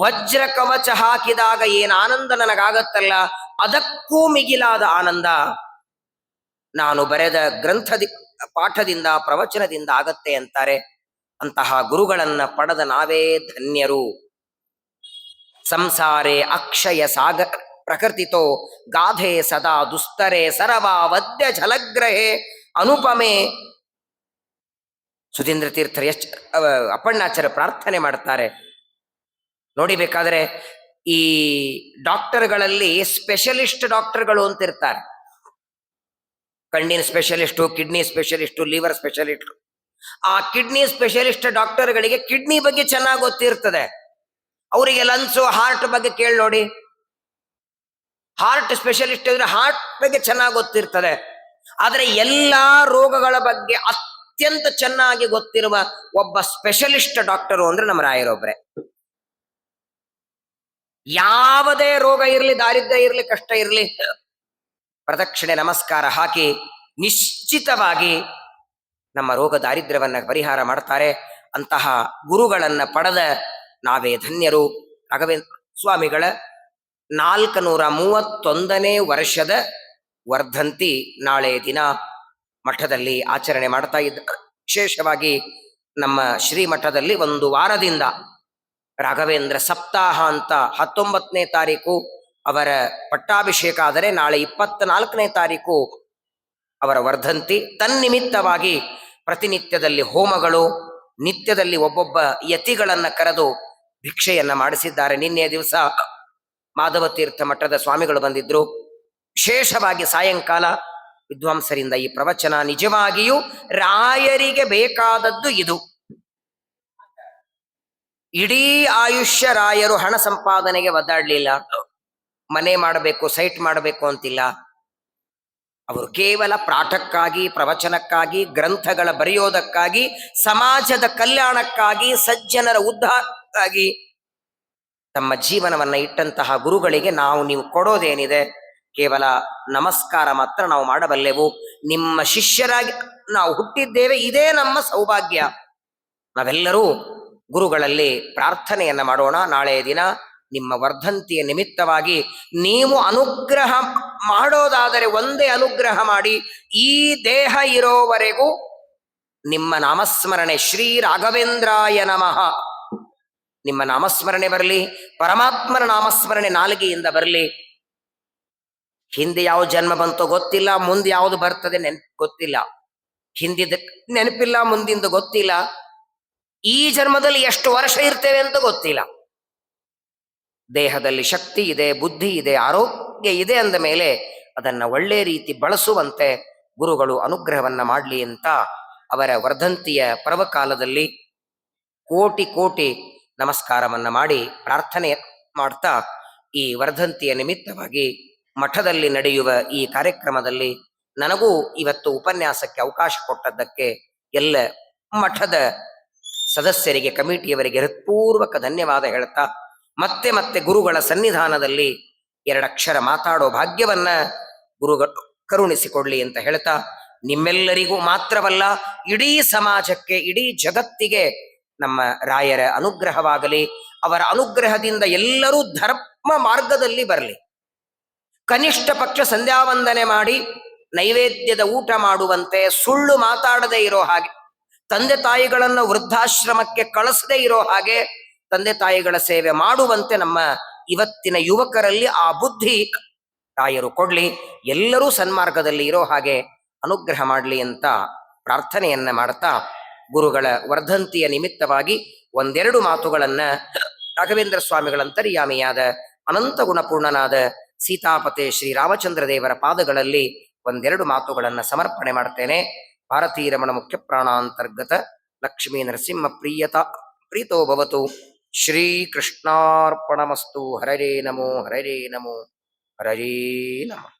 ವಜ್ರ ಕವಚ ಹಾಕಿದಾಗ ಏನು ಆನಂದ ನನಗಾಗತ್ತಲ್ಲ, ಅದಕ್ಕೂ ಮಿಗಿಲಾದ ಆನಂದ ನಾನು ಬರೆದ ಪಾಠದಿಂದ ಪ್ರವಚನದಿಂದ ಆಗತ್ತೆ ಅಂತಾರೆ. ಅಂತಹ ಗುರುಗಳನ್ನ ಪಡೆದ ನಾವೇ ಧನ್ಯರು. ಸಂಸಾರೇ ಅಕ್ಷಯ ಸಾಗರ ಪ್ರಕೃತಿತೋ ಗಾಧೆ ಸದಾ ದುಸ್ತರೆ ಸರವಾ ವದ್ಯ ಜಲಗ್ರಹೆ ಅನುಪಮೆ. ಸುಧೀಂದ್ರ ತೀರ್ಥರು ಅಪ್ಪಣ್ಣಾಚಾರ್ಯ ಪ್ರಾರ್ಥನೆ ಮಾಡ್ತಾರೆ ನೋಡಿ. ಬೇಕಾದ್ರೆ ಈ ಡಾಕ್ಟರ್ಗಳಲ್ಲಿ ಸ್ಪೆಷಲಿಸ್ಟ್ ಡಾಕ್ಟರ್ಗಳು ಅಂತ ಇರ್ತಾರೆ. ಕಣ್ಣಿನ specialist, kidney specialist, liver specialist. ಆ ಕಿಡ್ನಿ ಸ್ಪೆಷಲಿಸ್ಟ್ ಡಾಕ್ಟರ್ಗಳಿಗೆ ಕಿಡ್ನಿ ಬಗ್ಗೆ ಚೆನ್ನಾಗಿ ಗೊತ್ತಿರ್ತದೆ. ಅವರಿಗೆ ಲಂಗ್ಸು, ಹಾರ್ಟ್ ಬಗ್ಗೆ ಕೇಳಿ ನೋಡಿ. ಹಾರ್ಟ್ ಸ್ಪೆಷಲಿಸ್ಟ್ ಇದ್ರೆ ಹಾರ್ಟ್ ಬಗ್ಗೆ ಚೆನ್ನಾಗಿ ಗೊತ್ತಿರ್ತದೆ. ಆದರೆ ಎಲ್ಲಾ ರೋಗಗಳ ಬಗ್ಗೆ ಅತ್ಯಂತ ಚೆನ್ನಾಗಿ ಗೊತ್ತಿರುವ ಒಬ್ಬ ಸ್ಪೆಷಲಿಸ್ಟ್ ಡಾಕ್ಟರು ಅಂದ್ರೆ ನಮ್ಮ ರಾಯರೊಬ್ರೆ. ಯಾವುದೇ ರೋಗ ಇರಲಿ, ದಾರಿದ್ರ್ಯ ಇರಲಿ, ಕಷ್ಟ ಇರಲಿ, ಪ್ರದಕ್ಷಿಣೆ ನಮಸ್ಕಾರ ಹಾಕಿ ನಿಶ್ಚಿತವಾಗಿ ನಮ್ಮ ರೋಗ ದಾರಿದ್ರ್ಯವನ್ನ ಪರಿಹಾರ ಮಾಡ್ತಾರೆ. ಅಂತಹ ಗುರುಗಳನ್ನ ಪಡೆದ ನಾವೇ ಧನ್ಯರು. ರಾಘವೇಂದ್ರ ಸ್ವಾಮಿಗಳ 431ನೇ ವರ್ಷದ ವರ್ಧಂತಿ ನಾಳೆ ದಿನ ಮಠದಲ್ಲಿ ಆಚರಣೆ ಮಾಡ್ತಾ ಇದ್ದಾರೆ. ವಿಶೇಷವಾಗಿ ನಮ್ಮ ಶ್ರೀಮಠದಲ್ಲಿ ಒಂದು ವಾರದಿಂದ ರಾಘವೇಂದ್ರ ಸಪ್ತಾಹ ಅಂತ 19ನೇ ತಾರೀಕು ಅವರ ಪಟ್ಟಾಭಿಷೇಕ ಆದರೆ ನಾಳೆ 24ನೇ ತಾರೀಕು ಅವರ ವರ್ಧಂತಿ. ತನ್ನಿಮಿತ್ತವಾಗಿ ಪ್ರತಿನಿತ್ಯದಲ್ಲಿ ಹೋಮಗಳು, ನಿತ್ಯದಲ್ಲಿ ಒಬ್ಬೊಬ್ಬ ಯತಿಗಳನ್ನ ಕರೆದು ಭಿಕ್ಷೆಯನ್ನ ಮಾಡಿಸಿದ್ದಾರೆ. ನಿನ್ನೆ ದಿವಸ ಮಾಧವ ತೀರ್ಥ ಮಠದ ಸ್ವಾಮಿಗಳು ಬಂದಿದ್ರು. ವಿಶೇಷವಾಗಿ ಸಾಯಂಕಾಲ ವಿದ್ವಾಂಸರಿಂದ ಈ ಪ್ರವಚನ. ನಿಜವಾಗಿಯೂ ರಾಯರಿಗೆ ಬೇಕಾದದ್ದು ಇದು. ಇಡೀ ಆಯುಷ್ಯ ರಾಯರು ಹಣ ಸಂಪಾದನೆಗೆ ಒದ್ದಾಡಲಿಲ್ಲ, ಮನೆ ಮಾಡಬೇಕು, ಸೈಟ್ ಮಾಡಬೇಕು ಅಂತಿಲ್ಲ. ಅವರು ಕೇವಲ ಪಾಠಕ್ಕಾಗಿ, ಪ್ರವಚನಕ್ಕಾಗಿ, ಗ್ರಂಥಗಳ ಬರೆಯೋದಕ್ಕಾಗಿ, ಸಮಾಜದ ಕಲ್ಯಾಣಕ್ಕಾಗಿ, ಸಜ್ಜನರ ಉದ್ಧಾರಕ್ಕಾಗಿ ತಮ್ಮ ಜೀವನವನ್ನ ಇಟ್ಟಂತಹ ಗುರುಗಳಿಗೆ ನೀವು ಕೊಡೋದೇನಿದೆ? ಕೇವಲ ನಮಸ್ಕಾರ ಮಾತ್ರ ನಾವು ಮಾಡಬಲ್ಲೆವು. ನಿಮ್ಮ ಶಿಷ್ಯರಾಗಿ ನಾವು ಹುಟ್ಟಿದ್ದೇವೆ, ಇದೇ ನಮ್ಮ ಸೌಭಾಗ್ಯ. ನಾವೆಲ್ಲರೂ ಗುರುಗಳಲ್ಲಿ ಪ್ರಾರ್ಥನೆಯನ್ನ ಮಾಡೋಣ. ನಾಳೆ ದಿನ ನಿಮ್ಮ ವರ್ಧಂತಿಯ ನಿಮಿತ್ತವಾಗಿ ನೀವು ಅನುಗ್ರಹ ಮಾಡೋದಾದರೆ ಒಂದೇ ಅನುಗ್ರಹ ಮಾಡಿ, ಈ ದೇಹ ಇರೋವರೆಗೂ ನಿಮ್ಮ ನಾಮಸ್ಮರಣೆ ಶ್ರೀ ರಾಘವೇಂದ್ರಾಯ ನಮಃ, ನಿಮ್ಮ ನಾಮಸ್ಮರಣೆ ಬರಲಿ, ಪರಮಾತ್ಮನ ನಾಮಸ್ಮರಣೆ ನಾಲಿಗೆಯಿಂದ ಬರಲಿ. ಹಿಂದೆ ಯಾವ ಜನ್ಮ ಬಂತೋ ಗೊತ್ತಿಲ್ಲ, ಮುಂದೆ ಯಾವುದು ಬರ್ತದೆ ಗೊತ್ತಿಲ್ಲ, ಹಿಂದಿದ ನೆನಪಿಲ್ಲ, ಮುಂದಿಂದ ಗೊತ್ತಿಲ್ಲ, ಈ ಜನ್ಮದಲ್ಲಿ ಎಷ್ಟು ವರ್ಷ ಇರ್ತೇವೆ ಅಂತ ಗೊತ್ತಿಲ್ಲ. ದೇಹದಲ್ಲಿ ಶಕ್ತಿ ಇದೆ, ಬುದ್ಧಿ ಇದೆ, ಆರೋಗ್ಯ ಇದೆ ಅಂದ ಮೇಲೆ ಅದನ್ನ ಒಳ್ಳೆ ರೀತಿ ಬಳಸುವಂತೆ ಗುರುಗಳು ಅನುಗ್ರಹವನ್ನ ಮಾಡಲಿ ಅಂತ ಅವರ ವರ್ಧಂತಿಯ ಪರ್ವಕಾಲದಲ್ಲಿ ಕೋಟಿ ಕೋಟಿ ನಮಸ್ಕಾರವನ್ನ ಮಾಡಿ ಪ್ರಾರ್ಥನೆ ಮಾಡ್ತಾ, ಈ ವರ್ಧಂತಿಯ ನಿಮಿತ್ತವಾಗಿ ಮಠದಲ್ಲಿ ನಡೆಯುವ ಈ ಕಾರ್ಯಕ್ರಮದಲ್ಲಿ ನನಗೂ ಇವತ್ತು ಉಪನ್ಯಾಸಕ್ಕೆ ಅವಕಾಶ ಕೊಟ್ಟದ್ದಕ್ಕೆ ಎಲ್ಲ ಮಠದ ಸದಸ್ಯರಿಗೆ, ಕಮಿಟಿಯವರಿಗೆ ಹೃತ್ಪೂರ್ವಕ ಧನ್ಯವಾದ ಹೇಳ್ತಾ, ಮತ್ತೆ ಮತ್ತೆ ಗುರುಗಳ ಸನ್ನಿಧಾನದಲ್ಲಿ ಎರಡಕ್ಷರ ಮಾತಾಡೋ ಭಾಗ್ಯವನ್ನ ಗುರುಗಳು ಕರುಣಿಸಿಕೊಡ್ಲಿ ಅಂತ ಹೇಳ್ತಾ, ನಿಮ್ಮೆಲ್ಲರಿಗೂ ಮಾತ್ರವಲ್ಲ ಇಡೀ ಸಮಾಜಕ್ಕೆ, ಇಡೀ ಜಗತ್ತಿಗೆ ನಮ್ಮ ರಾಯರ ಅನುಗ್ರಹವಾಗಲಿ. ಅವರ ಅನುಗ್ರಹದಿಂದ ಎಲ್ಲರೂ ಧರ್ಮ ಮಾರ್ಗದಲ್ಲಿ ಬರಲಿ. ಕನಿಷ್ಠ ಪಕ್ಷ ಸಂಧ್ಯಾವಂದನೆ ಮಾಡಿ ನೈವೇದ್ಯದ ಊಟ ಮಾಡುವಂತೆ, ಸುಳ್ಳು ಮಾತಾಡದೇ ಇರೋ ಹಾಗೆ, ತಂದೆ ತಾಯಿಗಳನ್ನು ವೃದ್ಧಾಶ್ರಮಕ್ಕೆ ಕಳಿಸದೇ ಇರೋ ಹಾಗೆ ತಂದೆ ತಾಯಿಗಳ ಸೇವೆ ಮಾಡುವಂತೆ ನಮ್ಮ ಇವತ್ತಿನ ಯುವಕರಲ್ಲಿ ಆ ಬುದ್ಧಿ ರಾಯರು ಕೊಡ್ಲಿ. ಎಲ್ಲರೂ ಸನ್ಮಾರ್ಗದಲ್ಲಿ ಇರೋ ಹಾಗೆ ಅನುಗ್ರಹ ಮಾಡಲಿ ಅಂತ ಪ್ರಾರ್ಥನೆಯನ್ನ ಮಾಡ್ತಾ, ಗುರುಗಳ ವರ್ಧಂತಿಯ ನಿಮಿತ್ತವಾಗಿ ಒಂದೆರಡು ಮಾತುಗಳನ್ನ ರಾಘವೇಂದ್ರ ಸ್ವಾಮಿಗಳಂತರ್ಯಾಮಿಯಾದ ಅನಂತ ಗುಣಪೂರ್ಣನಾದ ಸೀತಾಪತೆ ಶ್ರೀರಾಮಚಂದ್ರ ದೇವರ ಪಾದಗಳಲ್ಲಿ ಒಂದೆರಡು ಮಾತುಗಳನ್ನ ಸಮರ್ಪಣೆ ಮಾಡ್ತೇನೆ. ಭಾರತೀ ರಮಣ ಮುಖ್ಯ ಪ್ರಾಣಾಂತರ್ಗತ ಲಕ್ಷ್ಮೀ ನರಸಿಂಹ ಪ್ರೀತೋ ಭವತು. ಶ್ರೀ ಕೃಷ್ಣಾರ್ಪಣಮಸ್ತು. ಹರರೇ ನಮೋ ಹರರೇ ನಮೋ ಹರರೇ ನಮಃ.